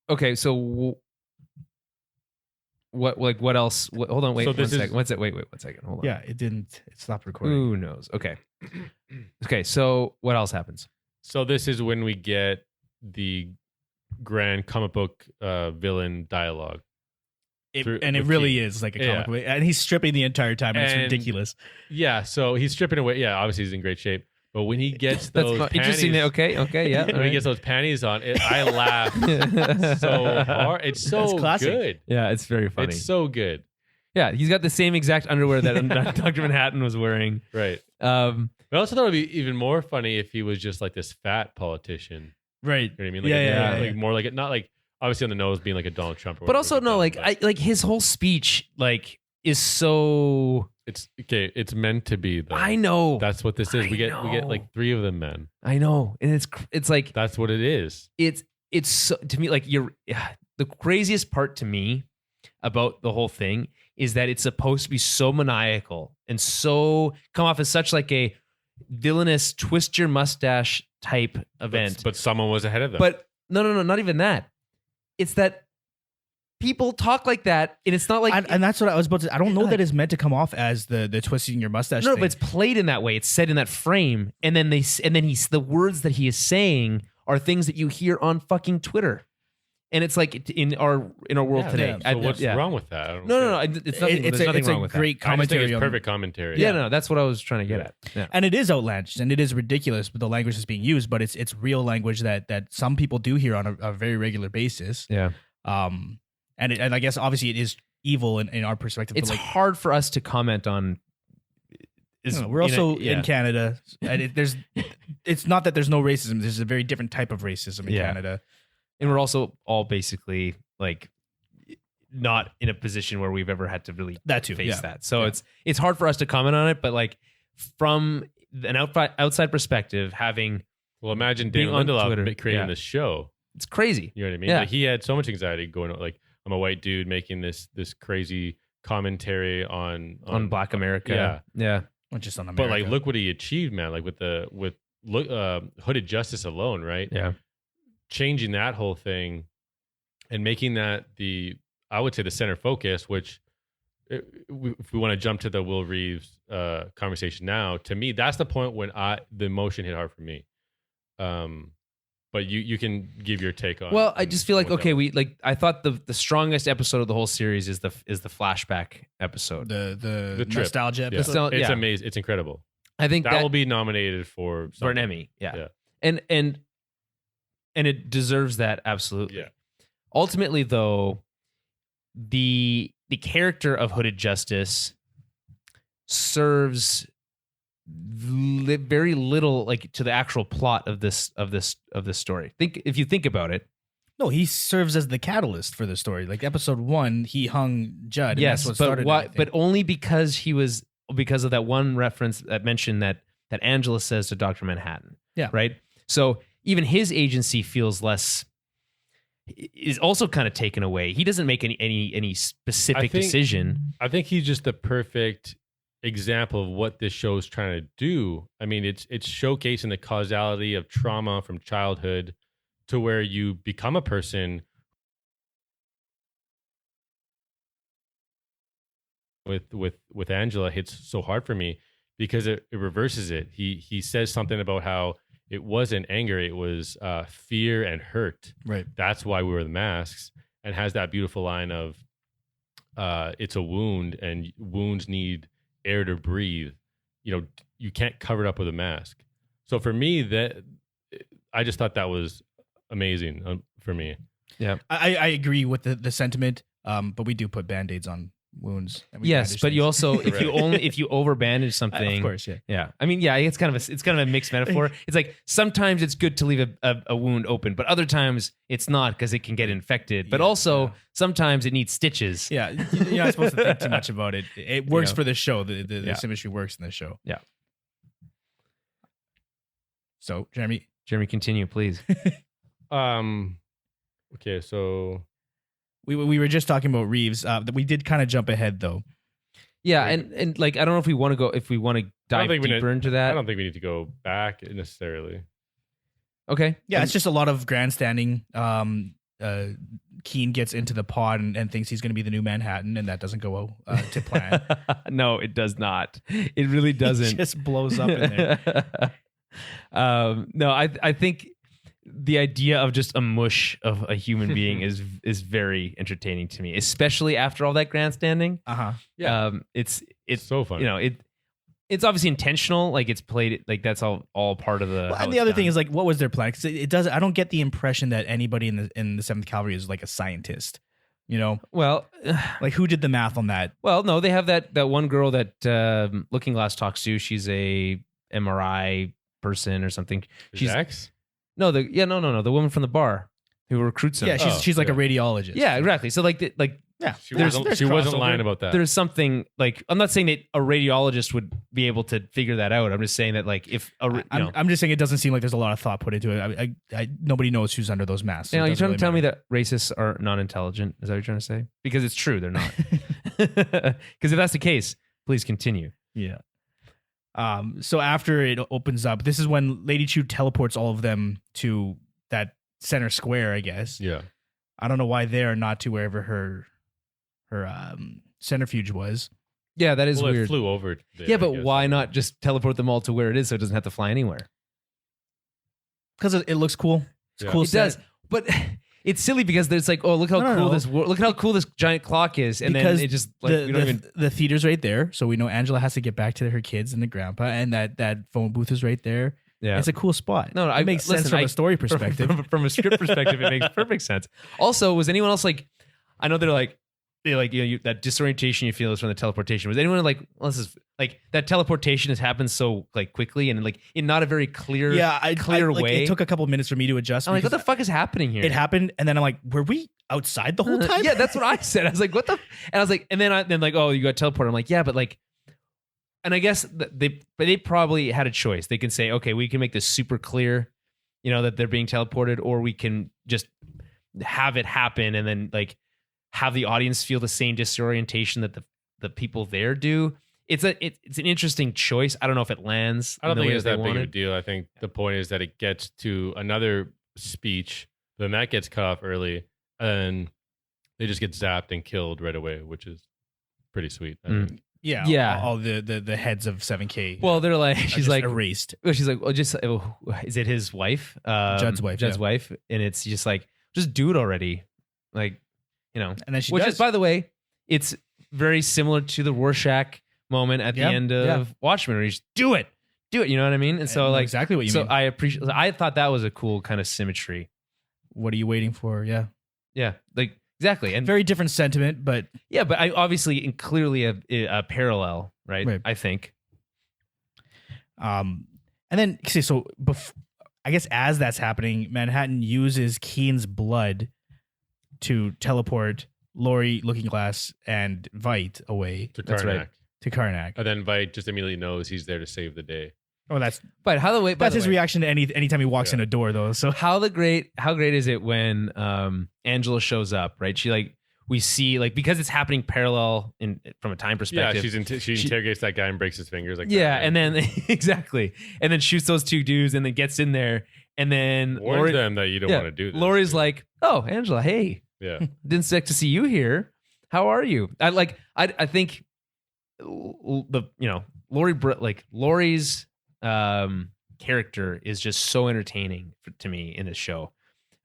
Okay, so what else? Hold on, wait, So one this is- second. Wait, one second. Hold on. Yeah, it didn't. It stopped recording. Who knows? Okay. Okay, so what else happens? So this is when we get the grand comic book villain dialogue. It with really Keith. is like a Yeah. comic book, and he's stripping the entire time. And it's And- ridiculous. Yeah, so he's stripping away. Yeah, obviously he's in great shape. But when he gets That's those fun. panties, Interesting. Okay, yeah. when he gets those panties on, I laugh so hard. It's so That's classic. good. Yeah, it's very funny. It's so good. Yeah, he's got the same exact underwear that Dr. Manhattan was wearing. Right. Um, But I also thought it would be even more funny if he was just like this fat politician. Right. You know what I mean? Like Yeah. more like it, not like obviously on the nose being like a Donald Trump. Or but whatever, also no, like but his whole speech is so. it's okay. It's meant to be though. I know. That's what this is. I We get know. like 3 of them, man. I know, and it's like That's what it is. it's so, to me like the craziest part to me about the whole thing is that it's supposed to be so maniacal and so come off as such like a villainous twist your mustache type event. But someone was ahead of them. But no, not even that. It's that people talk like that, and it's not like And that's what I was about to. I don't know Like- that it's meant to come off as the twisting your mustache. no, thing. but it's played in that way. It's said in that frame, and then the words that he is saying are things that you hear on fucking Twitter, and it's like in our world Yeah, today. So what's yeah. wrong with that? I don't No, get it. it's nothing. it's There's nothing a wrong with great I just think commentary. it's on- perfect commentary. that. Yeah, no, that's what I was trying to get at. Yeah. And it is outlandish and it is ridiculous with the language that's being used, but it's real language that some people do hear on a very regular basis. Yeah. And I guess obviously it is evil in our perspective. It's but like, hard for us to comment on. we're also yeah. in Canada, and it's not that there's no racism. There's a very different type of racism in Yeah. Canada. And we're also all basically like not in a position where we've ever had to really That too, face yeah. that. So Yeah. it's hard for us to comment on it, but like from an outside perspective, having Well, imagine Being Daniel on Lindelof Twitter, creating yeah. this show. it's crazy. You know what I mean? Yeah. Like he had so much anxiety going on. Like I'm a white dude making this crazy commentary on Black America. Yeah. Yeah. Not just on But America. like, look what he achieved, man! Like with Hooded Justice alone, right? Yeah. Changing that whole thing and making that I would say the center focus. Which, if we want to jump to the Will Reeves conversation now, to me, that's the point when the emotion hit hard for me. But you can give your take on. Well, I just feel like what that okay, was. I thought the strongest episode of the whole series is the flashback episode. the trip. nostalgia Yeah. episode. Nostal- It's yeah. amazing. It's incredible. I think That will be nominated for for an something. Emmy. Yeah. Yeah. And it deserves that absolutely. Yeah. Ultimately, though, the character of Hooded Justice serves very little like to the actual plot of this story. If you think about it. No, he serves as the catalyst for the story. Like episode 1, he hung Judd. And Yes, that's what but started why? everything. But only because of that one reference that mentioned that Angela says to Dr. Manhattan. Yeah. Right. So even his agency feels less. Is also kind of taken away. He doesn't make any specific think- decision. I think he's just the perfect example of what this show is trying to do. I mean, it's showcasing the causality of trauma from childhood to where you become a person with Angela hits so hard for me because it reverses it. He says something about how it wasn't anger, it was fear and hurt. right. That's why we wear the masks, and has that beautiful line of it's a wound and wounds need air to breathe. You know, you can't cover it up with a mask. So for me, I just thought that was amazing for me. I agree with the sentiment, but we do put band-aids on wounds. And we Yes, bandage but you things. also if you over bandage something, Of course, yeah. yeah. I mean, yeah, it's kind of a mixed metaphor. It's like sometimes it's good to leave a wound open, but other times it's not because it can get infected. But Yeah, also yeah. sometimes it needs stitches. Yeah, you're not supposed to think too much about it. It works know? for the show. The Yeah. symmetry works in the show. Yeah. So, Jeremy, Jeremy, continue, please. Okay, so we were just talking about Reeves. We did kind of jump ahead though. Yeah, and like I don't know if we want to dive deeper into that. I don't think we need to go back necessarily. Okay. Yeah, it's just a lot of grandstanding. Keen gets into the pod and thinks he's going to be the new Manhattan, and that doesn't go to plan. No, it does not. It really doesn't. It just blows up in there. No, I think the idea of just a mush of a human being is very entertaining to me, especially after all that grandstanding. Yeah. It's so fun. You know, it's obviously intentional. Like it's played like that's all part of the. Well, and the other thing is like, what was their plan? Because it does. I don't get the impression that anybody in the 7th Cavalry is like a scientist. You know, well, like who did the math on that? Well, no, they have that one girl that Looking Glass talks to. She's a MRI person or something. She's X? No, the woman from the bar who recruits him. Yeah, she's like a radiologist. Yeah, exactly. So yeah, she wasn't lying about that. There's something like I'm not saying that a radiologist would be able to figure that out. I'm just saying that like if I'm just saying it doesn't seem like there's a lot of thought put into it. Nobody knows who's under those masks. So you're trying to tell me that racists are non-intelligent? Is that what you're trying to say? Because it's true, they're not. Because if that's the case, please continue. Yeah. So after it opens up, this is when Lady Chu teleports all of them to that center square, I guess. Yeah. I don't know why there, not to wherever her centrifuge was. Yeah, that is weird. It flew over there, yeah, but why not just teleport them all to where it is so it doesn't have to fly anywhere? Because it looks cool. It's cool. It does, but it's silly because there's like, oh, look how cool this giant clock is, and because then it just like the theater's right there, so we know Angela has to get back to her kids and the grandpa, and that phone booth is right there. Yeah, it's a cool spot. No, it makes sense from a story perspective. From a script perspective, it makes perfect sense. Also, was anyone else like? I know they're like that disorientation you feel is from the teleportation. Was anyone like, well, this is like that teleportation has happened so like quickly and like in not a very clear way. It took a couple minutes for me to adjust. I'm like, what the fuck is happening here? It happened, and then I'm like, were we outside the whole time? Yeah, that's what I said. I was like, what the? And I was like, and then like, oh, you got teleported. I'm like, yeah, but like, and I guess they probably had a choice. They can say, okay, we can make this super clear, that they're being teleported, or we can just have it happen and then like have the audience feel the same disorientation that the people there do. It's an interesting choice. I don't know if it lands. I don't think it's that big of a deal. I think the point is that it gets to another speech, then that gets cut off early, and they just get zapped and killed right away, which is pretty sweet. I think. Yeah. All the heads of 7K. Well, they're like, she's like erased. Well, she's like, well, is it his wife? Judd's wife. Judd's wife, and it's just like, just do it already, like. And then she which does. is, by the way, it's very similar to the Rorschach moment at the end of Watchmen, where you just do it. You know what I mean? And so, like, exactly what you mean. So I thought that was a cool kind of symmetry. What are you waiting for? Yeah, like exactly, and very different sentiment, but but I obviously and clearly a parallel, right? I think. And then so I guess as that's happening, Manhattan uses Keen's blood to teleport Laurie, Looking Glass, and Veidt away. To Karnak. That's right. To Karnak. And then Veidt just immediately knows he's there to save the day. Oh, that's his reaction to anytime he walks in a door, though. So how great is it when Angela shows up? Right, we see because it's happening parallel from a time perspective. Yeah, she interrogates that guy and breaks his fingers. And then exactly, and then shoots those two dudes, and then gets in there, and then warns them that you don't want to do this. Laurie's like, "Oh, Angela, hey, didn't expect to see you here. How are you?" I think Laurie's character is just so entertaining to me in this show.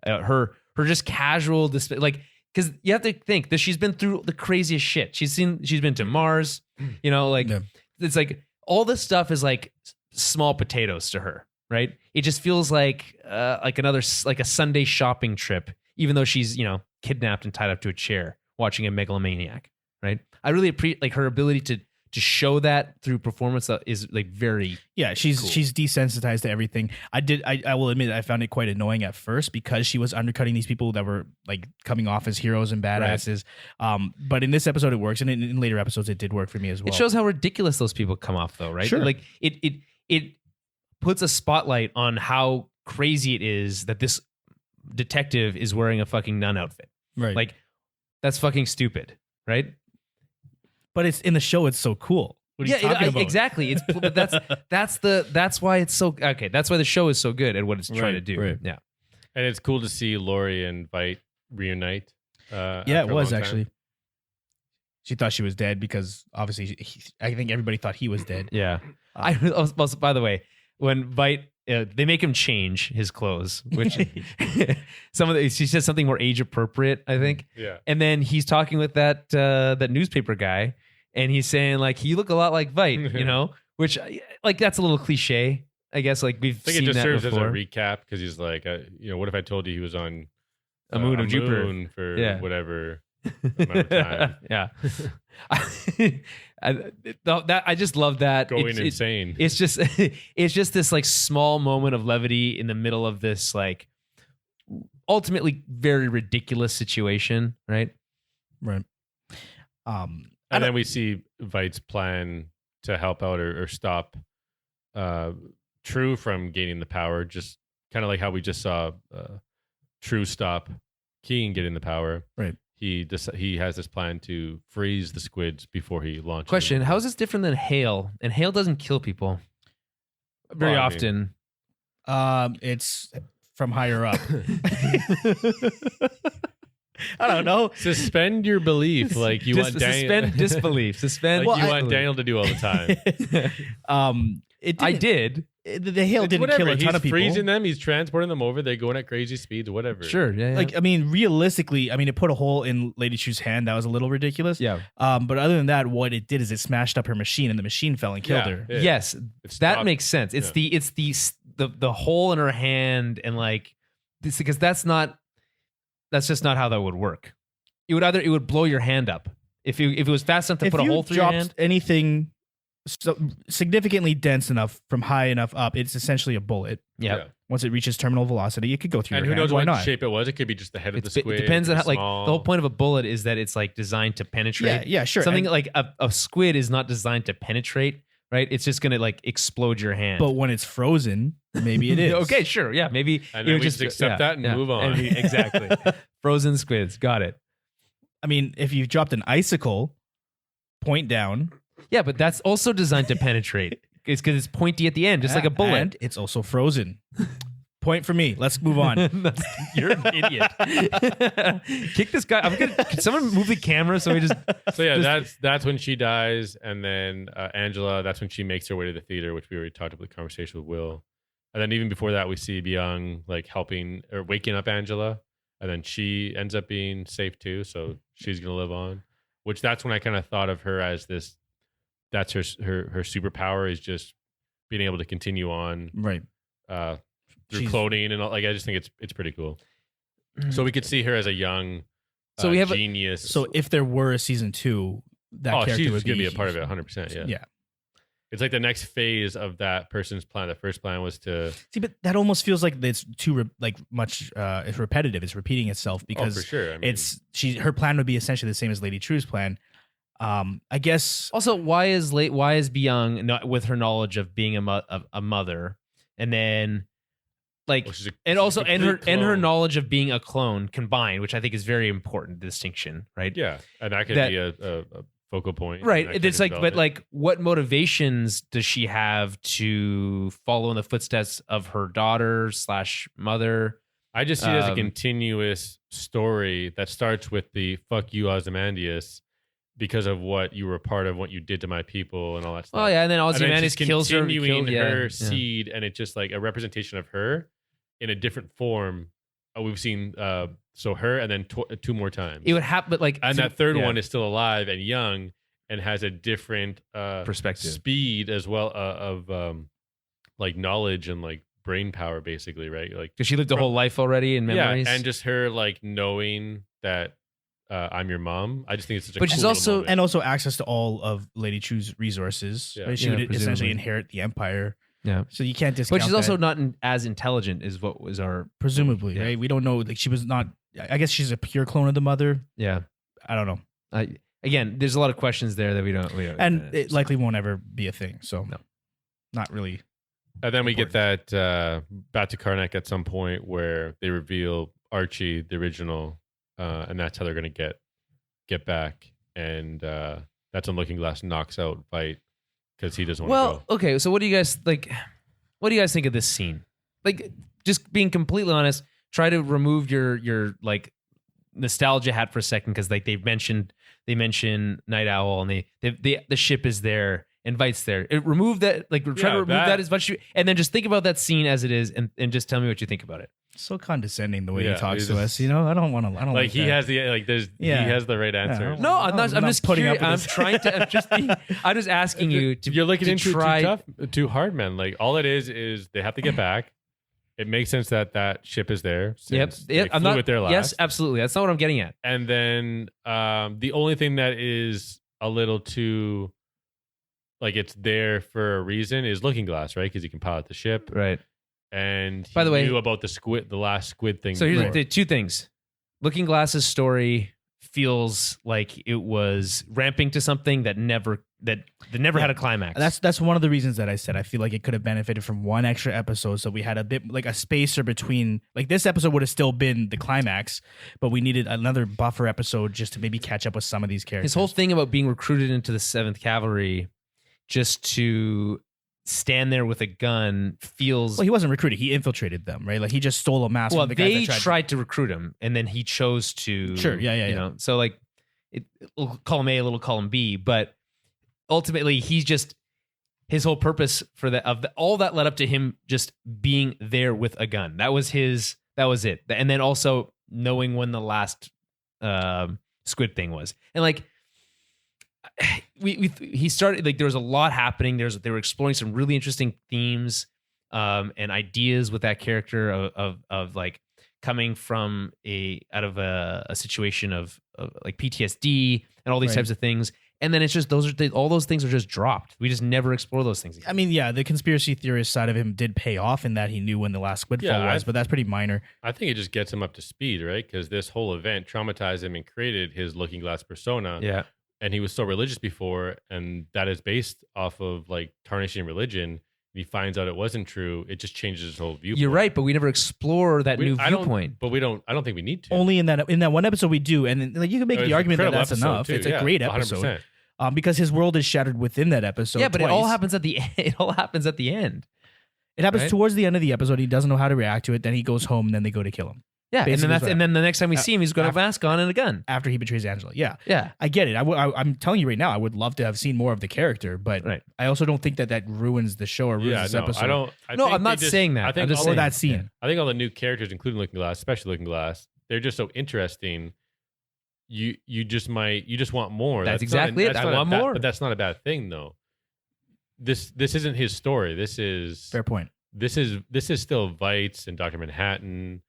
Her just casual display, because you have to think that she's been through the craziest shit. She's been to Mars, it's like all this stuff is like small potatoes to her, right? It just feels like another a Sunday shopping trip, even though she's kidnapped and tied up to a chair watching a megalomaniac, right? I really appreciate her ability to show that through performance is very she's cool. She's desensitized to everything. I will admit I found it quite annoying at first because she was undercutting these people that were coming off as heroes and badasses. Right. But in this episode it works, and in later episodes it did work for me as well. It shows how ridiculous those people come off, though, right? Sure. It puts a spotlight on how crazy it is that this detective is wearing a fucking nun outfit. Right. That's fucking stupid, right? But it's in the show. It's so cool. What are you talking about? Exactly. It's but that's why it's so okay. That's why the show is so good at what it's trying to do. Right. Yeah. And it's cool to see Lori and Vite reunite. Yeah, after it a was long actually. time. She thought she was dead because obviously I think everybody thought he was dead. Yeah. Also, by the way, when Vite they make him change his clothes, which she says something more age appropriate, I think. Yeah. And then he's talking with that newspaper guy, and he's saying like, "You look a lot like Vite," you know, which like that's a little cliche, I guess. Like we've I think seen it just that serves before. as a recap because he's like, what if I told you he was on A moon of Jupiter. moon for Yeah. whatever amount of time, Yeah. I just love that. going insane. It's just this like small moment of levity in the middle of this like ultimately very ridiculous situation, right? Right. And then we see Vite's plan to help out or stop True from gaining the power, just kind of like how we just saw True stop Keen getting the power. Right. He has this plan to freeze the squids before he launches. Question: them. how is this different than hail? And hail doesn't kill people very Well, I mean- often. It's from higher up. I don't know. Suspend your belief, like you want Daniel. Suspend disbelief. Suspend. Like you want disbelief. Daniel to do all the time. I did. The hail didn't Whatever. kill a ton He's of people. freezing them. He's transporting them over. They're going at crazy speeds. Whatever. Sure. Yeah. Like, I mean, realistically, it put a hole in Lady Chu's hand. That was a little ridiculous. yeah. But other than that, what it did is it smashed up her machine, and the machine fell and killed her. Yeah. Yes, It that stopped- makes sense. It's yeah. the hole in her hand and like this because that's just not how that would work. It would blow your hand up if it was fast enough to If put a you hole through your dropped hand. anything significantly dense enough from high enough up, it's essentially a bullet. Yeah. Once it reaches terminal velocity, it could go through And your who hand. knows Why what not? shape it was? It could be just the head of the It squid. depends on how, like small. the whole point of a bullet is that it's like designed to penetrate. Yeah, sure. Something And- like a squid is not designed to penetrate, right? It's just gonna like explode your hand. But when it's frozen, maybe it is. Okay, sure, yeah, maybe And it then would we just accept that and move on. Exactly. Frozen squids, got it. I mean, if you dropped an icicle, point down. Yeah, but that's also designed to penetrate. It's because it's pointy at the end, just like a bullet. And it's also frozen. Point for me. Let's move on. You're an idiot. Kick this guy. Can someone move the camera so we just? So yeah, that's when she dies, and then Angela. That's when she makes her way to the theater, which we already talked about the conversation with Will. And then even before that, we see Byung like helping or waking up Angela, and then she ends up being safe too, so she's gonna live on. Which that's when I kind of thought of her as this. That's her superpower is just being able to continue on Right. through She's- cloning and all. Like I just think it's pretty cool. So we could see her as a young, So we have genius. So if there were a season 2, that character she's would gonna be a part of it, 100%. Yeah, Yeah. It's like the next phase of that person's plan. The first plan was to See, but that almost feels like it's too much. It's repetitive. It's repeating itself because for sure. I mean, her plan would be essentially the same as Lady True's plan. I guess Also, why is Byung not with her knowledge of being a mother, and then like, well, she's a- and she's also a and her complete clone. knowledge of being a clone combined, which I think is very important distinction, right? Yeah, and that could that- be a focal point. Right. and that could It's like, develop but like, what motivations does she have to follow in the footsteps of her daughter / mother? I just see it as a um, continuous story that starts with the "fuck you, Ozymandias," because of what you were a part of, what you did to my people, and all that stuff. Oh yeah, and then And then Ozymandias she's kills her. continuing her Yeah. seed, and it's just like a representation of her in a different form. We've seen so her, and then 2 more times. It would happen, but like, And that third yeah. one is still alive and young and has a different Perspective. speed as well of like knowledge and like brain power, basically, right? Like because she lived a whole life already in memories. yeah, and just her like knowing that I'm your mom. I just think it's such a But cool she's little also- moment. and also access to all of Lady Chu's resources. Yeah. Right? She Yeah, would essentially presumably. inherit the empire. Yeah. So you can't discount. But she's also that, not as intelligent as what was our. presumably Yeah. right. We don't know. Like she was not. I guess she's a pure clone of the mother. Yeah. I don't know, Again, there's a lot of questions there that we don't. and it likely won't ever be a thing. So No. not really. And then we get that back to Karnak at some point where they reveal Archie, the original, and that's how they're going to get get back, and that's when Looking Glass knocks out Vite because he doesn't want to go. Okay. So what do you guys like? What do you guys think of this scene? Like, just being completely honest, try to remove your like nostalgia hat for a second, because like they mention Night Owl, and the ship is there and Vite's there. Remove that, like try to remove that as much, and then just think about that scene as it is, and just tell me what you think about it. So condescending the way he talks he's to us. You know, I don't like he that. has the like. There's he has the right answer. No, I'm not. I'm just putting curious. up with I'm this. trying to. I'm just asking you to. You're looking to into try. it too tough, too hard, man. Like all it is they have to get back. It makes sense that ship is there. Yep. They I'm flew not. it there last. Yes, absolutely. That's not what I'm getting at. And then the only thing that is a little too like it's there for a reason is Looking Glass, right? Because he can pilot the ship, Right. and he By the way- knew about the last squid thing. So here's before. the two things. Looking Glass's story feels like it was ramping to something that never had a climax. That's one of the reasons that I said I feel like it could have benefited from one extra episode, so we had a bit like a spacer between. Like this episode would have still been the climax, but we needed another buffer episode just to maybe catch up with some of these characters. His whole thing about being recruited into the 7th Cavalry just to stand there with a gun feels. Well, he wasn't recruited; he infiltrated them, right? Like he just stole a mask. Well, from the guys they that tried to recruit him, and then he chose to. Sure, yeah. You know, so like, little column A, a little column B, but ultimately, he's just his whole purpose for all that led up to him just being there with a gun. That was it, and then also knowing when the last squid thing was, and like. He started like there was a lot happening. They were exploring some really interesting themes and ideas with that character of like coming from out of a situation of like PTSD and all these types of things. And then it's just all those things are just dropped. We just never explore those things again. I mean, yeah, the conspiracy theorist side of him did pay off in that he knew when the last squid fall was, but that's pretty minor. I think it just gets him up to speed, right? Because this whole event traumatized him and created his Looking Glass persona. Yeah. And he was so religious before, and that is based off of like tarnishing religion. He finds out it wasn't true. It just changes his whole viewpoint. You're right, but we never explore that new viewpoint. But we don't. I don't think we need to. Only in that one episode we do, and like you can make It's the an argument that incredible that's episode, enough. too. It's Yeah, a great episode, 100%. Because his world is shattered within that episode. Yeah, but twice. it all happens at the it all happens at the end. It happens right? towards the end of the episode. He doesn't know how to react to it. Then he goes home, and then they go to kill him. Yeah, Basically and then the next time we see him, he's got a mask on and a gun. After he betrays Angela. Yeah. Yeah. I get it. I'm telling you right now, I would love to have seen more of the character, but I also don't think that ruins the show or ruins this episode. I don't. I'm not saying that. I think I'm just all saying that scene. Yeah. I think all the new characters, including Looking Glass, especially Looking Glass, they're just so interesting. You just want more. That's exactly it. I want more. But that's not a bad thing, though. This isn't his story. This is Fair point. This is still Vite's and Dr. Manhattan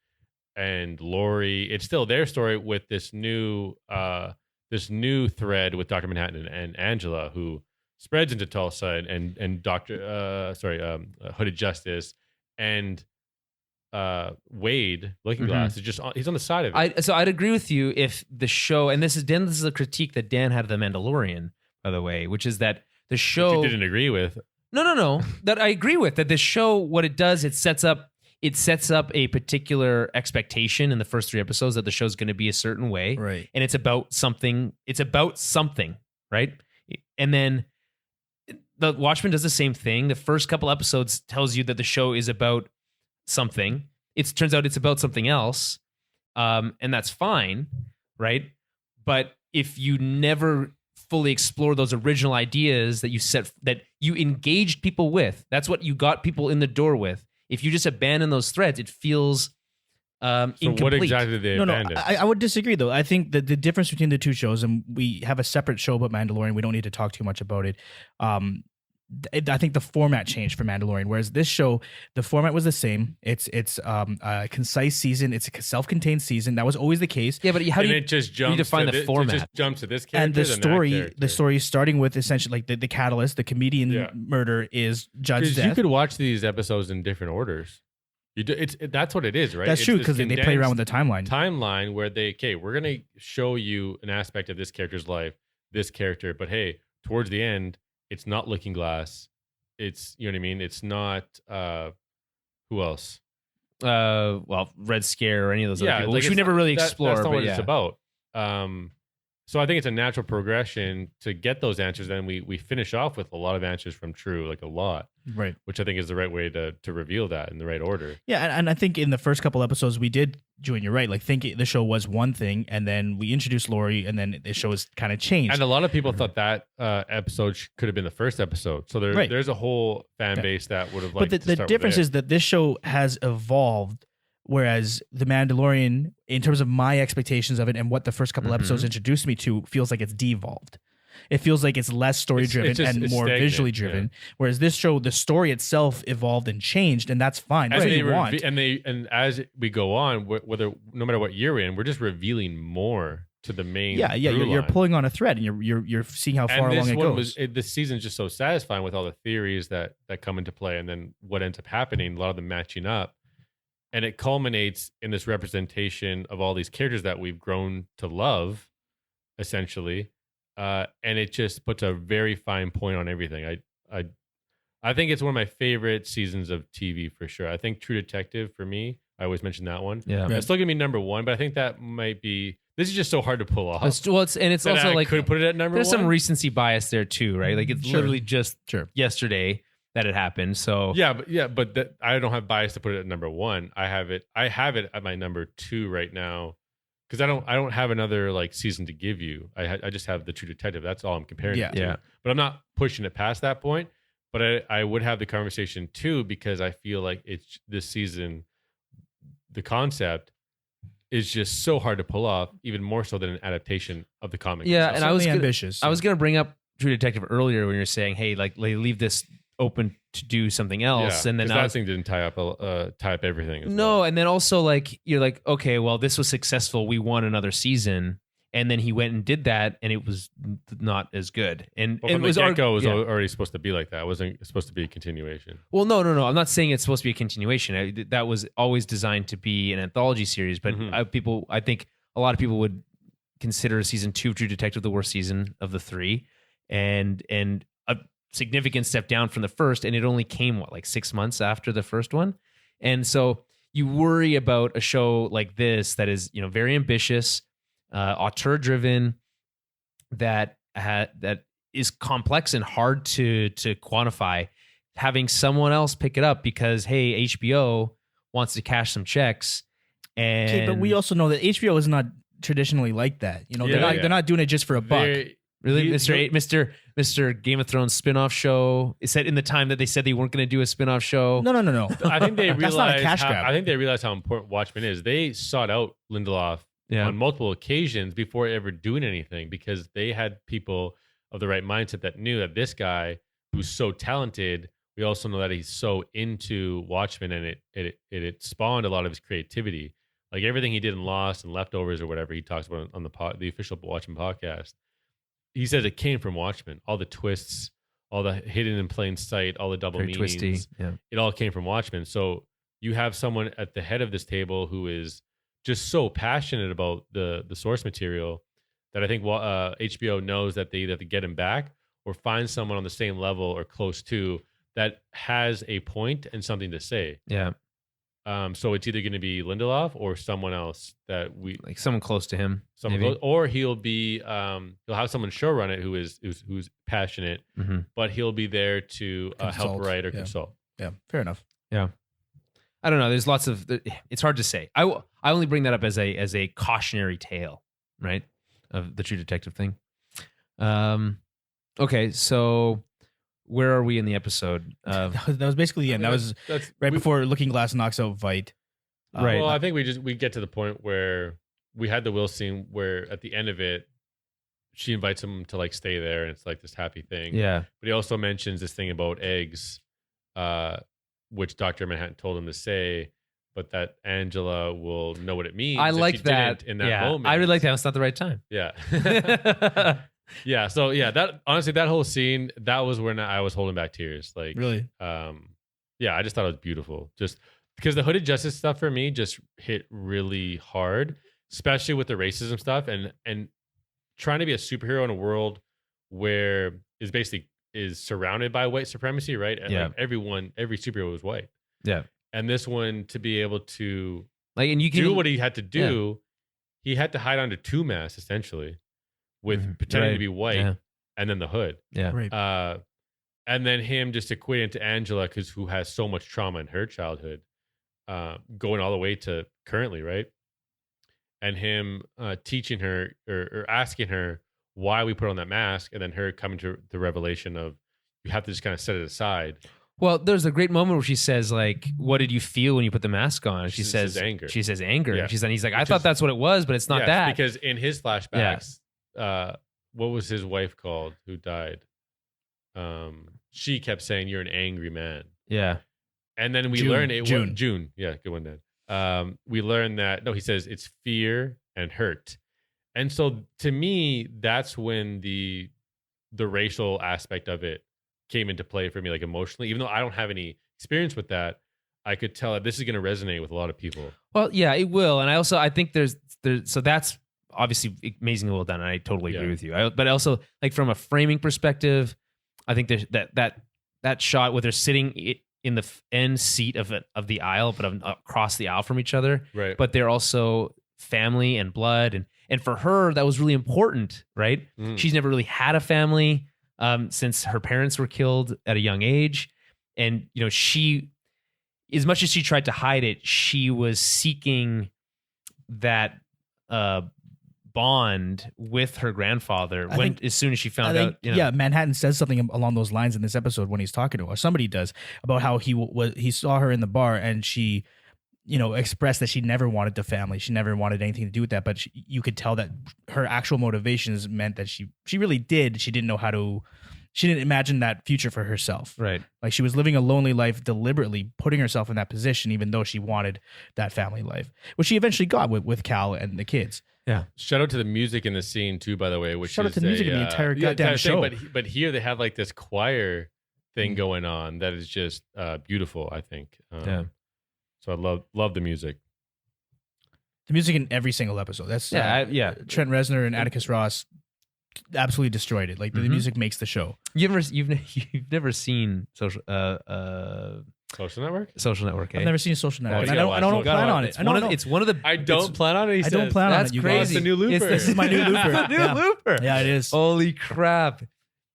and Lori. It's still their story with this new thread with Dr. Manhattan and Angela, who spreads into Tulsa and Hooded Justice and Wade Looking Glass is just he's on the side of it. So I'd agree with you if the show, and this is a critique that Dan had of The Mandalorian, by the way, which is that the show Which you didn't agree with. No. That I agree with. That the show, what it does, it sets up a particular expectation in the first 3 episodes that the show's going to be a certain way, Right. and it's about something. Right? And then the Watchmen does the same thing. The first couple episodes tells you that the show is about something. It turns out it's about something else, and that's fine, right? But if you never fully explore those original ideas that you engaged people with, that's what you got people in the door with. If you just abandon those threads, it feels incomplete. So what exactly did they abandon? I would disagree, though. I think that the difference between the two shows, and we have a separate show about Mandalorian, we don't need to talk too much about it. I think the format changed for Mandalorian, whereas this show, the format was the same. It's a concise season. It's a self-contained season. That was always the case. Yeah, but how do you just jumps define to the format? It just jumps to this character And the story starting with essentially like the catalyst, the comedian murder is Judd's death. You could watch these episodes in different orders. That's what it is, right? That's true, because they play around with the timeline where we're gonna show you an aspect of this character's life, this character, but hey, towards the end, it's not Looking Glass. It's, you know what I mean? It's not who else? Red Scare or any of those other people, like which we never really explore. That's not but what yeah. it's about. So I think it's a natural progression to get those answers. Then we finish off with a lot of answers from True, like a lot, Right. which I think is the right way to reveal that in the right order. Yeah, and I think in the first couple episodes we did, Julian, you're right. Like, think the show was one thing, and then we introduced Lori, and then the show has kind of changed. And a lot of people thought that episode could have been the first episode. So Right. there's a whole fan base that would have liked. But the difference is that this show has evolved, whereas The Mandalorian, in terms of my expectations of it and what the first couple episodes introduced me to, feels like it's devolved. It feels like it's less story driven it's more stagnant, visually driven. Whereas this show, the story itself evolved and changed, and that's fine. That's what you want. And as we go on, no matter what year we're in, we're just revealing more to the main. Yeah. You're pulling on a thread, and you're seeing how far along it goes. This season's just so satisfying with all the theories that come into play, and then what ends up happening, a lot of them matching up. And it culminates in this representation of all these characters that we've grown to love, essentially. And it just puts a very fine point on everything. I think it's one of my favorite seasons of TV for sure. I think True Detective, for me, I always mention that one. Yeah. It's still gonna be number one, but I think that might be. This is just so hard to pull off. It's also I like could put it at number there's one. some recency bias there too, right? Like it's literally just yesterday that it happened. So but I don't have bias to put it at number one. I have it at my number two right now, because I don't have another like season to give you. I just have the True Detective. That's all I'm comparing it to. Yeah. But I'm not pushing it past that point. But I would have the conversation too, because I feel like it's this season, the concept is just so hard to pull off, even more so than an adaptation of the comic. Yeah, itself. and I was ambitious. I was going to bring up True Detective earlier when you're saying, hey, like leave this open to do something else, and then that thing didn't tie up everything. And then also like you're like, okay, well, this was successful. We won another season, and then he went and did that, and it was not as good. And from it was the get-go, it was already supposed to be like that. It wasn't supposed to be a continuation. Well, no. I'm not saying it's supposed to be a continuation. That was always designed to be an anthology series. But I think a lot of people would consider season 2 of True Detective the worst season of the 3, and a significant step down from the first. And it only came like 6 months after the first one. And so you worry about a show like this that is, very ambitious, auteur driven, that is complex and hard to quantify, having someone else pick it up because, hey, HBO wants to cash some checks. And okay, but we also know that HBO is not traditionally like that. They're not doing it just for a buck. Really, Mr. Game of Thrones spin-off show? Is that in the time that they said they weren't going to do a spin-off show? No. I think they realized That's not a cash grab. I think they realized how important Watchmen is. They sought out Lindelof on multiple occasions before ever doing anything, because they had people of the right mindset that knew that this guy, who's so talented, we also know that he's so into Watchmen, and it spawned a lot of his creativity. Like everything he did in Lost and Leftovers or whatever he talks about on the official Watchmen podcast. He says it came from Watchmen. All the twists, all the hidden in plain sight, all the double Very meanings. twisty. Yeah. It all came from Watchmen. So you have someone at the head of this table who is just so passionate about the source material that I think HBO knows that they either have to get him back or find someone on the same level or close to that has a point and something to say. Yeah. So it's either going to be Lindelof or someone else that like someone close to him, maybe. Or he'll be he'll have someone showrun it who's passionate, but he'll be there to help write or consult. Yeah, fair enough. Yeah, I don't know. There's lots of. It's hard to say. I only bring that up as a cautionary tale, right, of the True Detective thing. Okay, so. Where are we in the episode? That was basically the end. That's right before Looking Glass knocks out Veidt. Right. Well, I think we get to the point where we had the will scene where at the end of it, she invites him to like stay there, and it's like this happy thing. Yeah. But he also mentions this thing about eggs, which Dr. Manhattan told him to say, but that Angela will know what it means. I like that in that moment. I really like that. It's not the right time. Yeah. Yeah, so that honestly, that whole scene, that was when I was holding back tears. Like, really, yeah, I just thought it was beautiful. Just because the Hooded Justice stuff for me just hit really hard, especially with the racism stuff and trying to be a superhero in a world where is surrounded by white supremacy, right? And like every superhero was white. Yeah, and this one to be able to like, and you can do what he had to do, he had to hide under two masks essentially. with pretending Right. to be white, Yeah. and then the hood. Yeah. Right. And then him just equating it to Angela who has so much trauma in her childhood, going all the way to currently, right? And him teaching her or asking her why we put on that mask, and then her coming to the revelation of you have to just kind of set it aside. Well, there's a great moment where she says, like, what did you feel when you put the mask on? And she says anger. She says anger. Yeah. And he's like, I thought that's what it was, but it's not that. Because in his flashbacks, what was his wife called who died? She kept saying, "You're an angry man." Yeah. And then we June. learned it June. was June. Yeah, good one, Dan. We learned that he says it's fear and hurt. And so to me, that's when the racial aspect of it came into play for me, like emotionally. Even though I don't have any experience with that, I could tell that this is going to resonate with a lot of people. Well, yeah, it will. And I think there's so that's obviously amazingly well done. And I totally agree with you. But also, like, from a framing perspective, I think there's that shot where they're sitting in the end seat of the aisle, but across the aisle from each other. Right. But they're also family and blood. And for her, that was really important, right? She's never really had a family since her parents were killed at a young age. And, she, as much as she tried to hide it, she was seeking that bond with her grandfather as soon as she found out. Yeah, Manhattan says something along those lines in this episode when he's talking to her. Somebody does, about how he saw her in the bar and she, expressed that she never wanted the family. She never wanted anything to do with that. But you could tell that her actual motivations meant that she really did. She didn't know how to. She didn't imagine that future for herself. Right. Like, she was living a lonely life, deliberately putting herself in that position, even though she wanted that family life, which she eventually got with Cal and the kids. Yeah. Shout out to the music in the scene too, by the way. Which Shout out to the music in the entire goddamn show. But here they have like this choir thing going on that is just beautiful, I think. Yeah. So I love the music. The music in every single episode. That's Trent Reznor and Atticus Ross absolutely destroyed it. Like, the music makes the show. You've never seen Social Network? Social Network. I've never seen Social Network. Oh, and I don't plan on it. It's one of the. I don't plan on it. I don't plan on That's it. You crazy. guys. It's the new Looper. This is my new Looper. The new Yeah. Looper. Yeah, it is. Holy crap,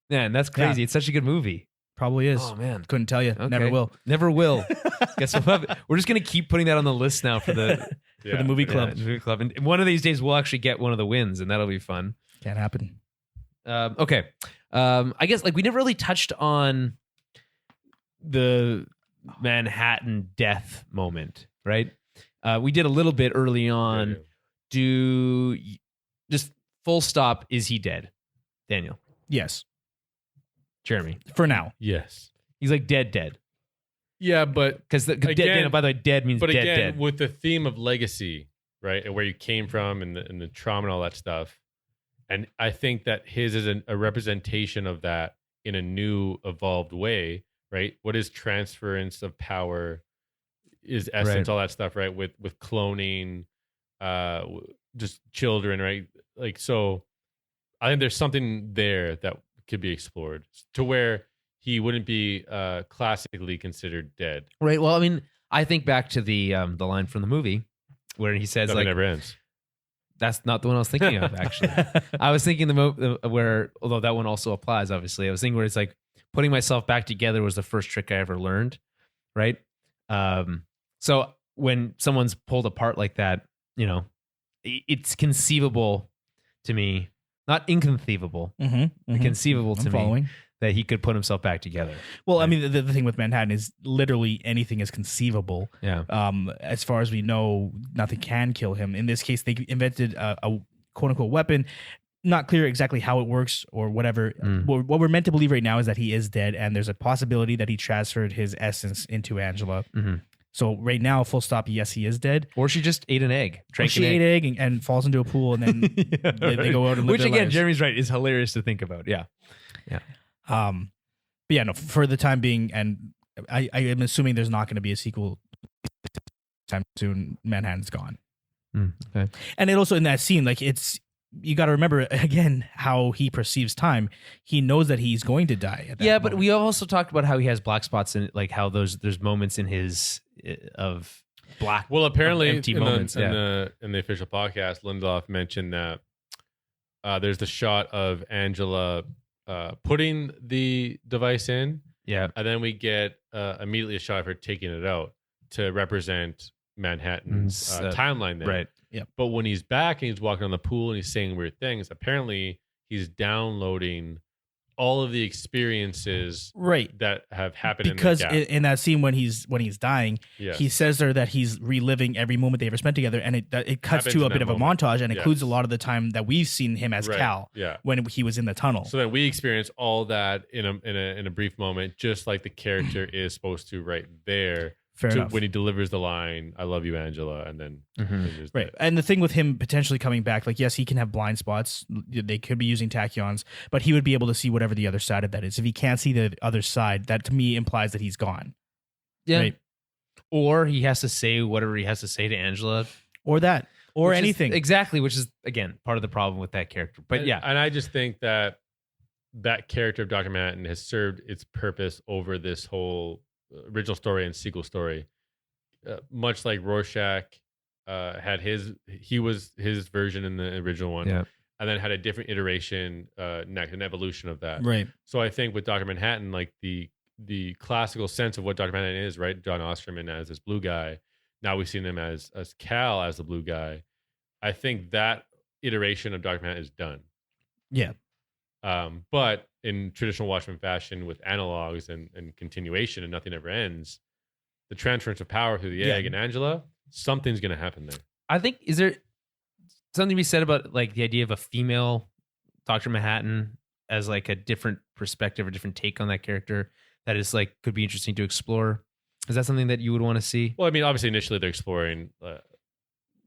man! That's crazy. Yeah. It's such a good movie. Probably is. Oh man, Couldn't tell you. Okay. Never will. Never will. Guess we're just gonna keep putting that on the list now for the For the movie club. movie club. And one of these days we'll actually get one of the wins, and that'll be fun. Can't happen. Okay. I guess, like, we never really touched on the Manhattan death moment, right? We did a little bit early on. Just full stop, is he dead? Daniel. Yes. Jeremy. For now. Yes. He's like dead. Yeah, but Because Again- by the way, dead means but dead, again, dead. with the theme of legacy, right, and where you came from, and the trauma and all that stuff, and I think that his is a representation of that in a new, evolved way, right? What is transference of power? Is essence, Right. all that stuff, right? With cloning, just children, right? Like, so, I think there's something there that could be explored to where he wouldn't be classically considered dead. Right. Well, I mean, I think back to the line from the movie where he says, Nothing like, never ends. that's not the one I was thinking of, actually. I was thinking where, although that one also applies, obviously, I was thinking where it's like, putting myself back together was the first trick I ever learned, right? So when someone's pulled apart like that, it's conceivable to me, not inconceivable, conceivable to me that he could put himself back together. Well, I mean, the thing with Manhattan is literally anything is conceivable. Yeah. As far as we know, nothing can kill him. In this case, they invented a quote unquote weapon. Not clear exactly how it works or whatever. What we're meant to believe right now is that he is dead, and there's a possibility that he transferred his essence into Angela. So right now, full stop, yes, he is dead. Or she just ate an egg. Or she ate an egg and falls into a pool, and then they go out and live Which, their again, lives. Jeremy's right, is hilarious to think about. Yeah. But yeah, no, for the time being, and I am assuming there's not going to be a sequel time soon. Manhattan's gone. Okay. And it also, in that scene, like, you got to remember again how he perceives time. He knows that he's going to die at that Yeah, but moment. we also talked about how he has black spots in it, like how there's moments in his of black. Well, apparently, empty in moments. the official podcast, Lindelof mentioned that there's the shot of Angela putting the device in, Yeah. and then we get immediately a shot of her taking it out to represent Manhattan's timeline there. Right. Yep. But when he's back and he's walking on the pool and he's saying weird things, apparently he's downloading all of the experiences Right. that have happened Because in the gap. in that scene when he's dying, Yes. he says there that he's reliving every moment they ever spent together, and it cuts Happens to a in bit that of a moment. montage and Yes. includes a lot of the time that we've seen him as Right. Cal Yeah. when he was in the tunnel. So then we experience all that in a brief moment, just like the character is supposed to right there. Fair enough. When he delivers the line, "I love you, Angela," and then there's Right. that. And the thing with him potentially coming back, like, yes, he can have blind spots. They could be using tachyons, but he would be able to see whatever the other side of that is. If he can't see the other side, that to me implies that he's gone. Yeah. Right. Or he has to say whatever he has to say to Angela. Or that. Or Which is- anything. exactly, which is, again, part of the problem with that character. But And- yeah. and I just think that character of Dr. Manhattan has served its purpose over this whole original story and sequel story. Much like Rorschach had his version in the original one, Yeah. and then had a different iteration next, an evolution of that. Right. So I think with Dr. Manhattan, like the classical sense of what Dr. Manhattan is, right? John Osterman as this blue guy. Now we've seen him as Cal as the blue guy. I think that iteration of Dr. Manhattan is done. Yeah. But in traditional Watchmen fashion with analogs and continuation and nothing ever ends, the transference of power through the Yeah. egg and Angela, something's going to happen there. I think, is there something to be said about like the idea of a female Dr. Manhattan as like a different perspective or different take on that character that is like could be interesting to explore? Is that something that you would want to see? Well, I mean, obviously initially they're exploring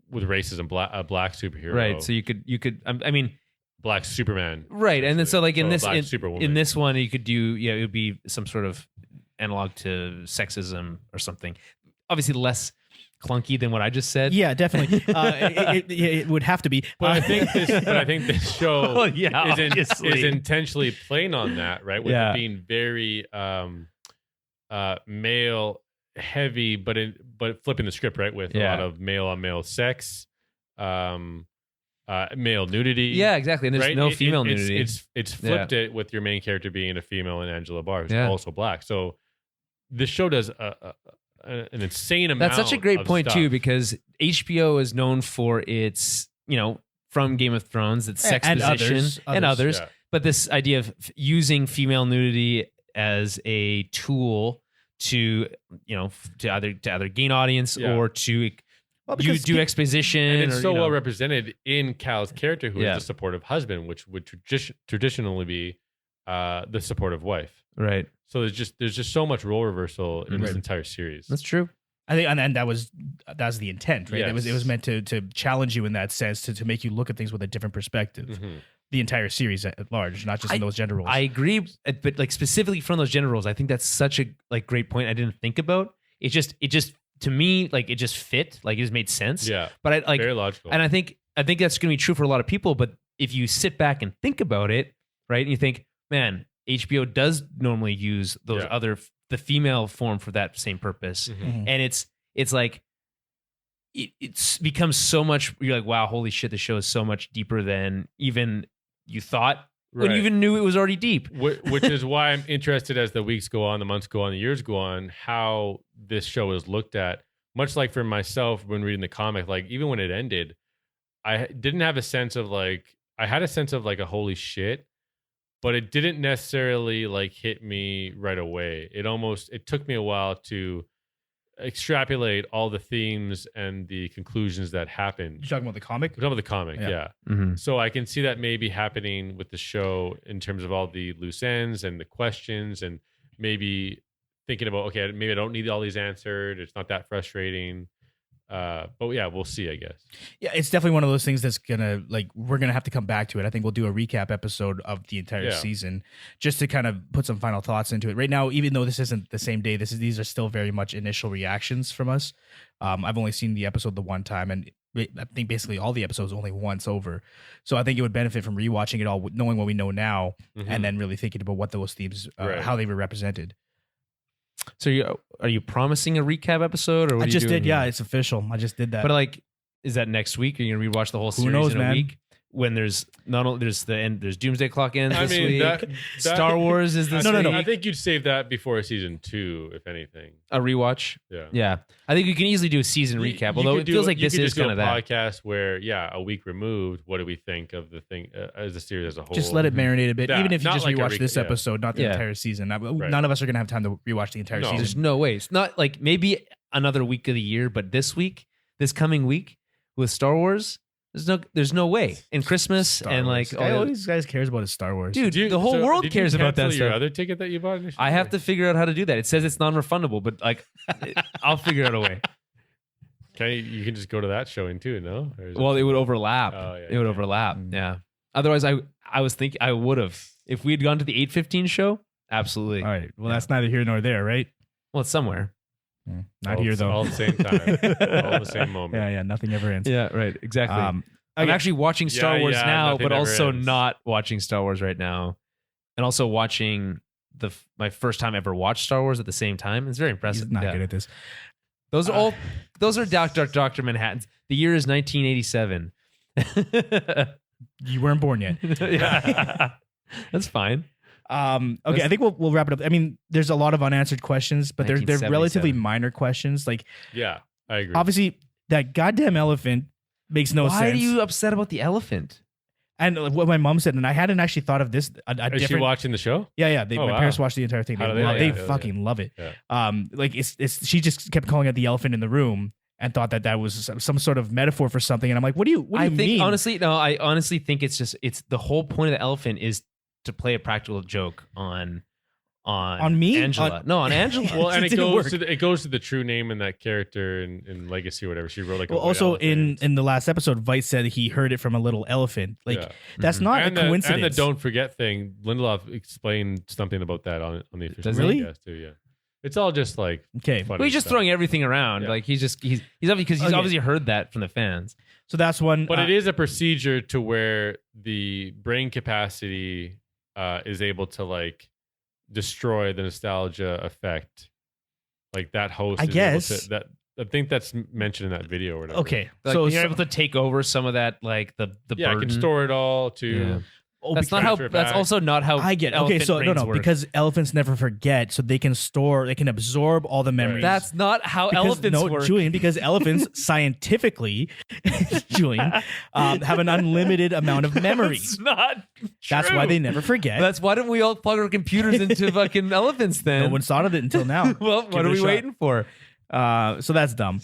with racism, a black superhero, Right. So you could, I mean, black Superman, right. And then so like in or this, black Superwoman. in this one, you could do, it would be some sort of analog to sexism or something. Obviously less clunky than what I just said. Yeah, definitely. It would have to be. But I think this show Oh, yeah, is obviously. intentionally playing on that, right? With Yeah. it being very male heavy, but flipping the script, right? With a Yeah. lot of male on male sex, male nudity. Yeah, exactly. And there's right? no female nudity. It's flipped it with your main character being a female and Angela Barr, who's Yeah. also black. So this show does an insane amount. That's such a great of point stuff. too, because HBO is known for its, from Game of Thrones, its sex And position and others. Yeah. But this idea of using female nudity as a tool to, to either gain audience Yeah. or to you because do exposition. And it's or, so well represented in Cal's character, who is Yeah. the supportive husband, which would traditionally be the supportive wife. Right. So there's just so much role reversal in this Right. entire series. That's true. I think, and that's the intent, right? Yes. It was meant to challenge you in that sense, to make you look at things with a different perspective. Mhm. The entire series at large, not just in those gender roles. I agree, but like specifically from those gender roles, I think that's such a great point I didn't think about. It just to me, like, it just fit, like it just made sense. Yeah, But very logical. and I think that's going to be true for a lot of people. But if you sit back and think about it, right, and you think, man, HBO does normally use those Yeah. the female form for that same purpose, Mhm. Mhm. and it's like it's becomes so much. You're like, wow, holy shit, the show is so much deeper than even you thought. When you Right. even knew it was already deep. Which is why I'm interested as the weeks go on, the months go on, the years go on, how this show is looked at. Much like for myself when reading the comic, like even when it ended, I didn't have a sense of like, I had a sense of like a holy shit, but it didn't necessarily like hit me right away. It took me a while to extrapolate all the themes and the conclusions that happened. You're talking about the comic? We're talking about the comic, Yeah. yeah. Mm-hmm. So I can see that maybe happening with the show in terms of all the loose ends and the questions, and maybe thinking about, okay, maybe I don't need all these answered. It's not that frustrating. But yeah, we'll see, I guess. Yeah, it's definitely one of those things that's gonna, like, we're gonna have to come back to it. I think we'll do a recap episode of the entire Yeah. season just to kind of put some final thoughts into it. Right now, even though this isn't the same day, these are still very much initial reactions from us. I've only seen the episode the one time, and I think basically all the episodes only once over. So I think it would benefit from rewatching it all, knowing what we know now, Mhm. and then really thinking about what those themes, Right. how they were represented. So are you promising a recap episode, or what I are you just doing did, yeah, here? it's official. I just did that. But like, is that next week? Are you gonna rewatch the whole series knows, in a man? week? when there's not only there's the end, there's Doomsday Clock ends I this mean, week. that Star Wars is this No. week. I think you'd save that before season 2, if anything. A rewatch. Yeah. Yeah, I think you can easily do a season recap. You Although could it do- feels like you this could is just do kind of a that. podcast where, a week removed, what do we think of the thing as a series as a whole? Just let it marinate a bit. Yeah, Even if you not just like a rewatch this yeah. episode, not the Yeah. entire season. None of us are gonna have time to rewatch the entire No. There's season. no way. It's not like maybe another week of the year, but this coming week with Star Wars, there's no way. And Christmas Star and Wars. like all these guys cares about is Star Wars. dude, the whole world did you cares about that cancel your stuff. other ticket that you bought initially? I have to figure out how to do that. It says it's non-refundable, but like I'll figure out a way. You can just go to that showing too, no? Or is Well, it would overlap. Oh, yeah, it would yeah. overlap. Mm. Yeah. Otherwise, I was thinking I would have if we had gone to the 8:15 show. Absolutely. All right. Well, that's neither here nor there, right? Well, it's somewhere. Not all, here though. All at the same time. All at the same moment. Yeah. Nothing ever ends. Yeah. Right. Exactly. I'm okay. actually watching Star Yeah, Wars yeah, now, nothing but ever also ends. not watching Star Wars right now, and also watching my first time ever watched Star Wars at the same time. It's very impressive. He's not Yeah. good at this. Those are those are Dr. Manhattans. The year is 1987. You weren't born yet. Yeah. That's fine. Okay, I think we'll wrap it up. I mean, there's a lot of unanswered questions, but they're 1977. relatively minor questions. Like, Yeah, I agree. obviously, that goddamn elephant makes no Why sense. are you upset about the elephant? And what my mom said, and I hadn't actually thought of this. A Is she different. watching the show? Yeah. Oh, My wow. parents watched the entire thing. How do They, they love, like they it? fucking love it. Yeah. Like it's. She just kept calling it the elephant in the room and thought that was some sort of metaphor for something. And I'm like, what do you I think mean? honestly, no. I honestly think it's the whole point of the elephant is to play a practical joke on me? Angela. No, on Angela. Well, and It it didn't goes work. to the true name in that character in Legacy or whatever. She wrote like. Well, a white also elephant. in the last episode, Vice said he heard it from a little elephant. Like Yeah. that's not and a coincidence. and the don't forget thing. Lindelof explained something about that on the official Does he? Really? podcast too. Yeah, it's all just like Okay, funny Well, he's just stuff. throwing everything around. Yeah. Like he's obviously heard that from the fans. so that's one. But it is a procedure to where the brain capacity is able to like destroy the nostalgia effect. Like that host, I is able guess. to, I think that's mentioned in that video or whatever. Okay, Like, so you're able to take over some of that, like the Yeah, I burden. can store it all to. Yeah. oh, That's not because- how. Capture it That's back. also not how. I get. Okay, elephant so brains no, work. because elephants never forget, so they can absorb all the memories. That's not how Because, elephants no, work. Julian, because elephants scientifically, Julian, have an unlimited amount of memories. That's not. That's true. why they never forget. That's why don't we all plug our computers into fucking elephants then? No one's thought of it until now. Well, Give what it are a we shot. waiting for? So that's dumb.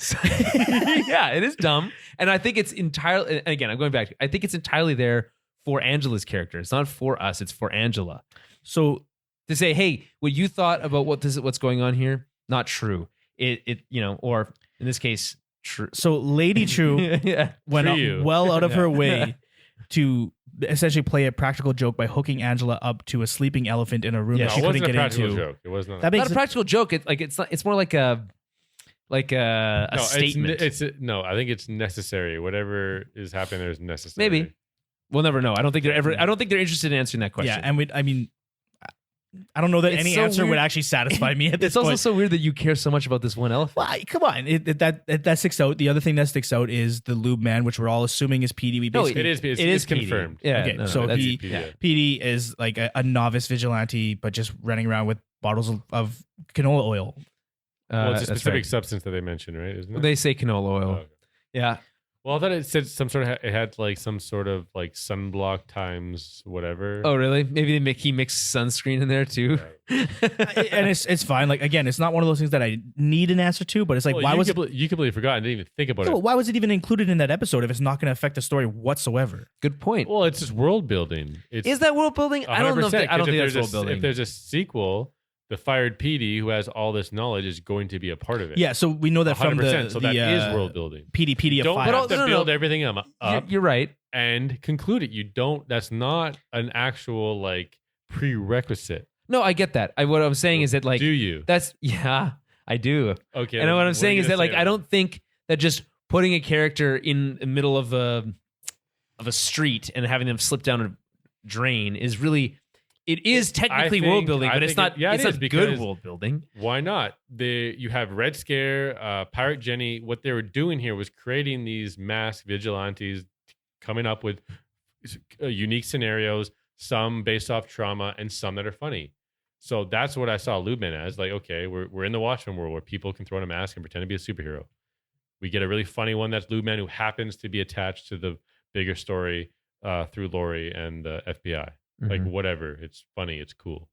Yeah, it is dumb, and I think it's entirely. And again, I'm going back. I think it's entirely there for Angela's character. It's not for us. It's for Angela So to say, "Hey, what you thought about what's going on here? Not true. Or in this case, true." so Lady True Yeah. went True. well out of Yeah. her way to essentially play a practical joke by hooking Angela up to a sleeping elephant in a room Yeah, that No, she it couldn't wasn't a get practical into. joke. It was not. That Not makes a practical joke. It's not. It's more like a statement. No, I think it's necessary. Whatever is happening there is necessary. Maybe. We'll never know. I don't think they're interested in answering that question. Yeah, and I don't know that It's any so answer would weird. actually satisfy me at this It's also point. so weird that you care so much about this one elephant. Well, come on, that sticks out. The other thing that sticks out is the lube man, which we're all assuming is PD. We No, basically It is. It is PD. confirmed. Yeah. Okay, no, so that's- he- Yeah. PD is like a novice vigilante, but just running around with bottles of canola oil. Well, it's a that's specific right. substance that they mentioned, right? Isn't it? They say canola oil. Oh, okay. Yeah. Well, I thought it said some sort of. It had like some sort of like sunblock times whatever. Oh, really? Maybe he mixed sunscreen in there too. And it's fine. Like again, it's not one of those things that I need an answer to, but it's like, Well, why you was it? you completely forgot and didn't even think about Yeah, it. but why was it even included in that episode if it's not going to affect the story whatsoever? Good point. Well, it's just world building. It's Is that world building? I don't know. 100%, I don't 'cause think if that's there's world a- building. If there's a sequel, the fired PD who has all this knowledge is going to be a part of it. Yeah, so we know that from 100%. the So that is the, world building. PD You don't file. have to No, no, build no. everything up You're right. and conclude it. You don't. That's not an actual like prerequisite. No, I get that. What I'm saying is that like Do you? that's I do. Okay. And what are I'm you saying is gonna that like say I then? don't think that just putting a character in the middle of a street and having them slip down a drain is really. It is technically think- world building, I but it's think not. it- yeah, it it's is not because- good world building. Why not? You have Red Scare, Pirate Jenny. What they were doing here was creating these masked vigilantes, coming up with unique scenarios, some based off trauma, and some that are funny. So that's what I saw Loopman as. Like, okay, we're in the Watchmen world where people can throw on a mask and pretend to be a superhero. We get a really funny one that's Loopman, who happens to be attached to the bigger story through Lori and the FBI. Like, whatever. It's funny. It's cool.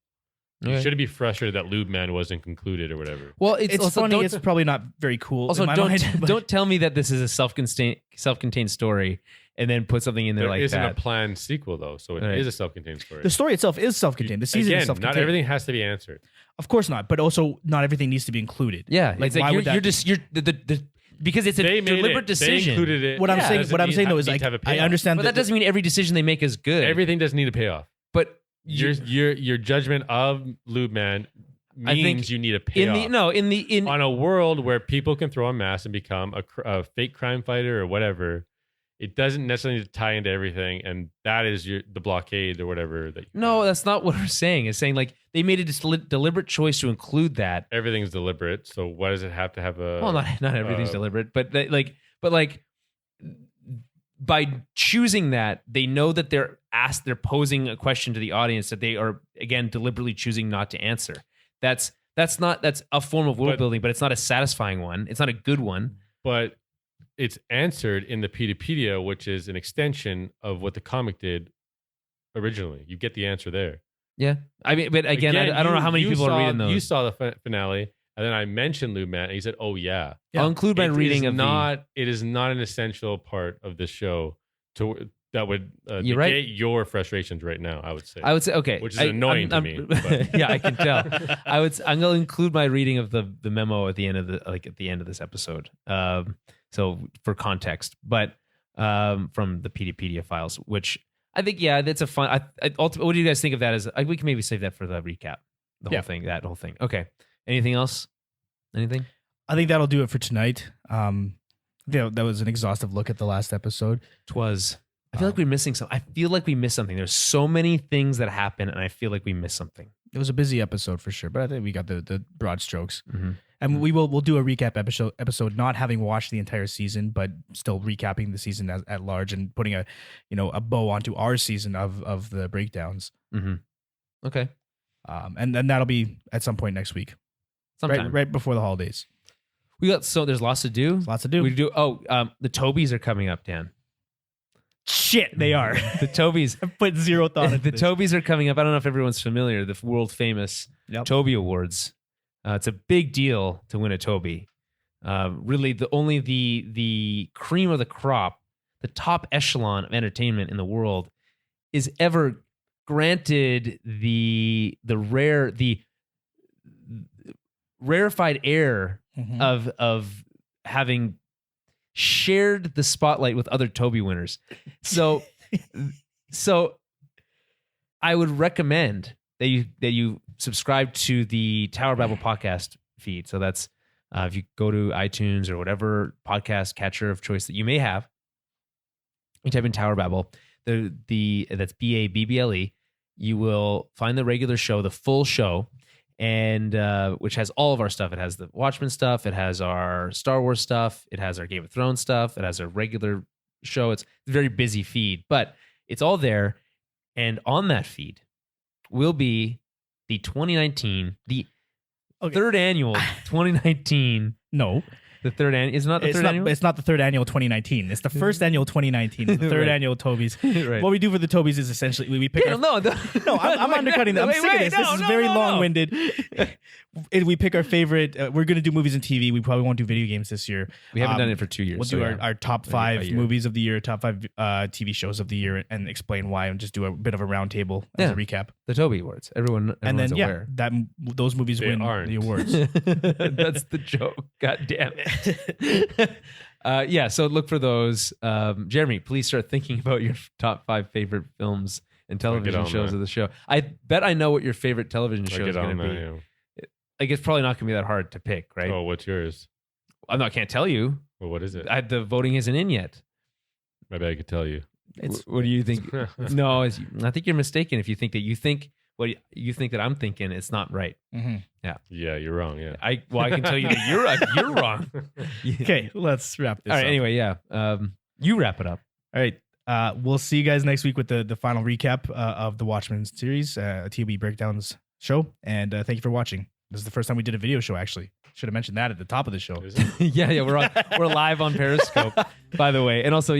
You shouldn't be frustrated that Loopman wasn't concluded or whatever. Well, It's also, funny. It's probably not very cool. Also, in my don't mind, but- don't tell me that this is a self-contained story and then put something in there There like isn't that. a planned sequel, though, so it is a self-contained story. The story itself is self-contained. The season Again, is self-contained. not everything has to be answered. Of course not, but also not everything needs to be included. Yeah, Like, it's like why would that you're be? just the because it's a They made deliberate it. decision. They included it. What I'm Yeah. saying, Doesn't what I'm need- saying though, is need like to have a I payoff. understand But that doesn't mean every decision they make is good. Everything doesn't need a payoff. But Your judgment of Loopman I think means you need a payoff. in On a world where people can throw on masks and become a fake crime fighter or whatever, it doesn't necessarily need to tie into everything, and that is the blockade or whatever. no, that's not what we're saying. It's saying like they made a deliberate choice to include that. Everything's deliberate. So why does it have to have a? Well, not everything's deliberate, but by choosing that, they know that they're posing a question to the audience that they are again deliberately choosing not to answer. That's a form of world building, but it's not a satisfying one. It's not a good one. But it's answered in the Pedopedia, which is an extension of what the comic did originally. You get the answer there. Yeah, I mean, but again, I don't know how many people are reading those. You saw the finale, and then I mentioned Loopman, and he said, "Oh yeah." I'll include my reading of It is not an essential part of this show that would You're right. negate your frustrations right now. I would say. Okay, which is annoying to me. But. Yeah, I can tell. I'm going to include my reading of the memo at the end of this episode. So for context, but from the Pedopedia files, which I think, yeah, that's a fun. What do you guys think of that? We can maybe save that for the recap. That whole thing. Okay. Anything else? Anything? I think that'll do it for tonight. That was an exhaustive look at the last episode. I feel like we're missing something. I feel like we missed something. There's so many things that happen, and I feel like we missed something. It was a busy episode for sure, but I think we got the broad strokes. Mm-hmm. And we'll do a recap episode, not having watched the entire season, but still recapping the season at large and putting a bow onto our season of the breakdowns. Mm-hmm. Okay. And then that'll be at some point next week, Sometime. right before the holidays. There's lots to do. Lots to do. We do. The ToBs are coming up, Dan. Shit, they are. The ToBs. I put zero thought into The this. ToBs are coming up. I don't know if everyone's familiar. The world famous ToB Awards. It's a big deal to win a ToB. Really, the cream of the crop, the top echelon of entertainment in the world, is ever granted the rarefied air of having shared the spotlight with other ToB winners. So I would recommend that you subscribe to the Tower Babble podcast feed. So that's if you go to iTunes or whatever podcast catcher of choice that you may have, you type in Tower Babble, that's BABBLE, you will find the regular show, the full show, and which has all of our stuff. It has the Watchmen stuff, it has our Star Wars stuff, it has our Game of Thrones stuff, it has our regular show. It's a very busy feed, but it's all there. And on that feed will be the 2019, third annual 2019. No. The third annual. Is it not the third annual? It's not the third annual 2019. It's the first annual 2019. It's the third Right. annual ToBs. Right. What we do for the ToBs is essentially we pick our... No, I'm undercutting that. I'm sick of this. This is very long-winded. We pick our favorite... we're going to do movies and TV. We probably won't do video games this year. We haven't done it for 2 years. We'll so do yeah. our top A 5 year. movies of the year, top 5 TV shows of the year, and explain why, and just do a bit of a roundtable as a recap. The ToB Awards. Everyone's aware. Those movies They win aren't. the awards. That's the joke. God damn it. So look for those. Jeremy, please start thinking about your top 5 favorite films and television shows of the show. I bet I know what your favorite television show is going to be. Yeah. Like, it's probably not going to be that hard to pick, right? Oh, what's yours? Can't tell you. Well, what is it? The voting isn't in yet. Maybe I could tell you. What do you think? No, I think you're mistaken if you think what you think that I'm thinking. It's not right. Mm-hmm. Yeah, you're wrong. Yeah. I can tell you that you're wrong. Okay, let's wrap this All right. up. Anyway, yeah. You wrap it up. All right. We'll see you guys next week with the final recap of the Watchmen series, ToB Breakdowns show. And thank you for watching. This is the first time we did a video show, actually. Should have mentioned that at the top of the show. Is it? yeah, we're live on Periscope, by the way. And also,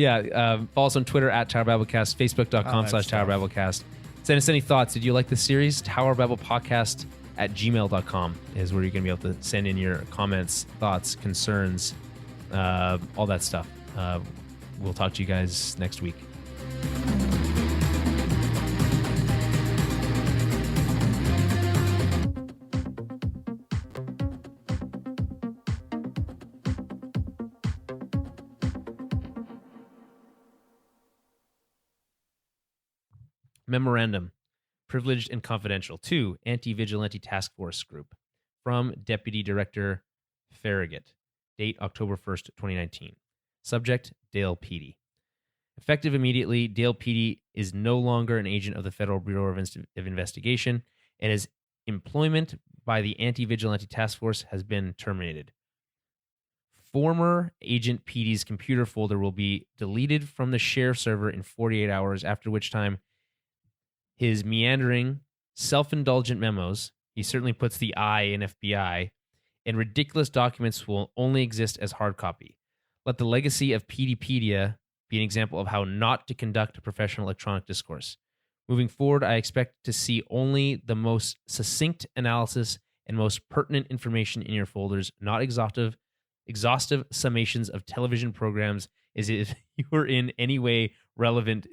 follow us on Twitter at Tower Babblecast, Facebook.com/Tower Babblecast. Send us any thoughts. Did you like this series? TowerBabblePodcast@gmail.com is where you're going to be able to send in your comments, thoughts, concerns, all that stuff. We'll talk to you guys next week. Memorandum, privileged and confidential, to Anti-Vigilante Task Force Group from Deputy Director Farragut. Date October 1st, 2019. Subject, Dale Peaty. Effective immediately, Dale Peaty is no longer an agent of the Federal Bureau of Investigation, and his employment by the Anti-Vigilante Task Force has been terminated. Former Agent Peaty's computer folder will be deleted from the share server in 48 hours, after which time his meandering, self-indulgent memos, he certainly puts the I in FBI, and ridiculous documents will only exist as hard copy. Let the legacy of Peteypedia be an example of how not to conduct a professional electronic discourse. Moving forward, I expect to see only the most succinct analysis and most pertinent information in your folders, not exhaustive summations of television programs as if they were in any way relevant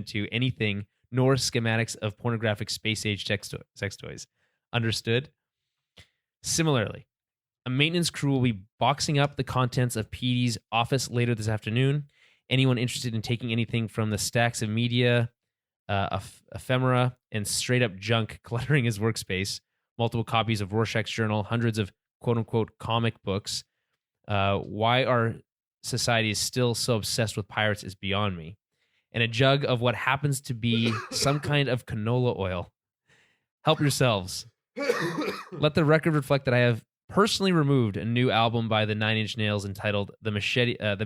to anything, nor schematics of pornographic space-age sex toys. Understood? Similarly, a maintenance crew will be boxing up the contents of Petey's office later this afternoon. Anyone interested in taking anything from the stacks of media, ephemera, and straight-up junk cluttering his workspace, multiple copies of Rorschach's journal, hundreds of quote-unquote comic books, why our society is still so obsessed with pirates is beyond me, and a jug of what happens to be some kind of canola oil. Help yourselves. Let the record reflect that I have personally removed a new album by the Nine Inch Nails entitled The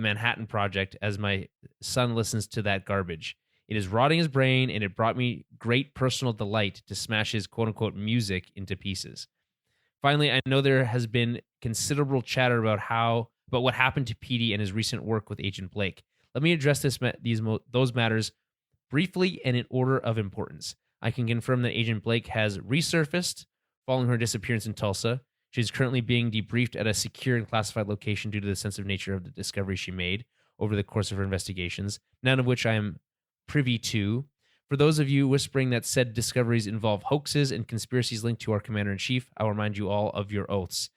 Manhattan Project as my son listens to that garbage. It is rotting his brain, and it brought me great personal delight to smash his quote-unquote music into pieces. Finally, I know there has been considerable chatter about what happened to Petey and his recent work with Agent Blake. Let me address those matters briefly and in order of importance. I can confirm that Agent Blake has resurfaced following her disappearance in Tulsa. She is currently being debriefed at a secure and classified location due to the sensitive nature of the discovery she made over the course of her investigations, none of which I am privy to. For those of you whispering that said discoveries involve hoaxes and conspiracies linked to our commander-in-chief, I will remind you all of your oaths.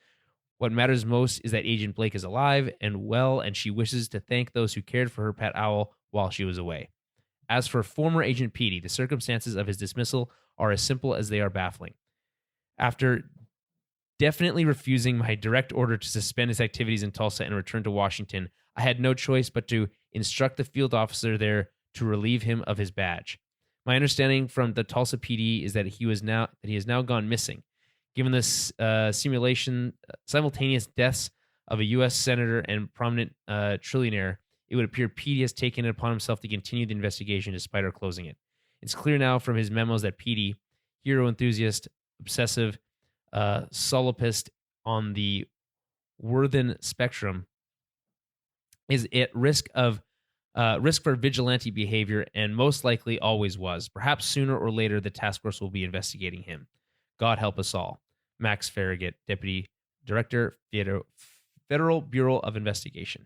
What matters most is that Agent Blake is alive and well, and she wishes to thank those who cared for her pet owl while she was away. As for former Agent Petey, the circumstances of his dismissal are as simple as they are baffling. After definitely refusing my direct order to suspend his activities in Tulsa and return to Washington, I had no choice but to instruct the field officer there to relieve him of his badge. My understanding from the Tulsa PD is that he has now gone missing. Given this simultaneous deaths of a U.S. senator and prominent trillionaire, it would appear Petey has taken it upon himself to continue the investigation despite our closing it. It's clear now from his memos that Petey, hero enthusiast, obsessive, solipsist on the Worthen spectrum, is at risk for vigilante behavior, and most likely always was. Perhaps sooner or later, the task force will be investigating him. God help us all. Max Farragut, Deputy Director, Federal Bureau of Investigation.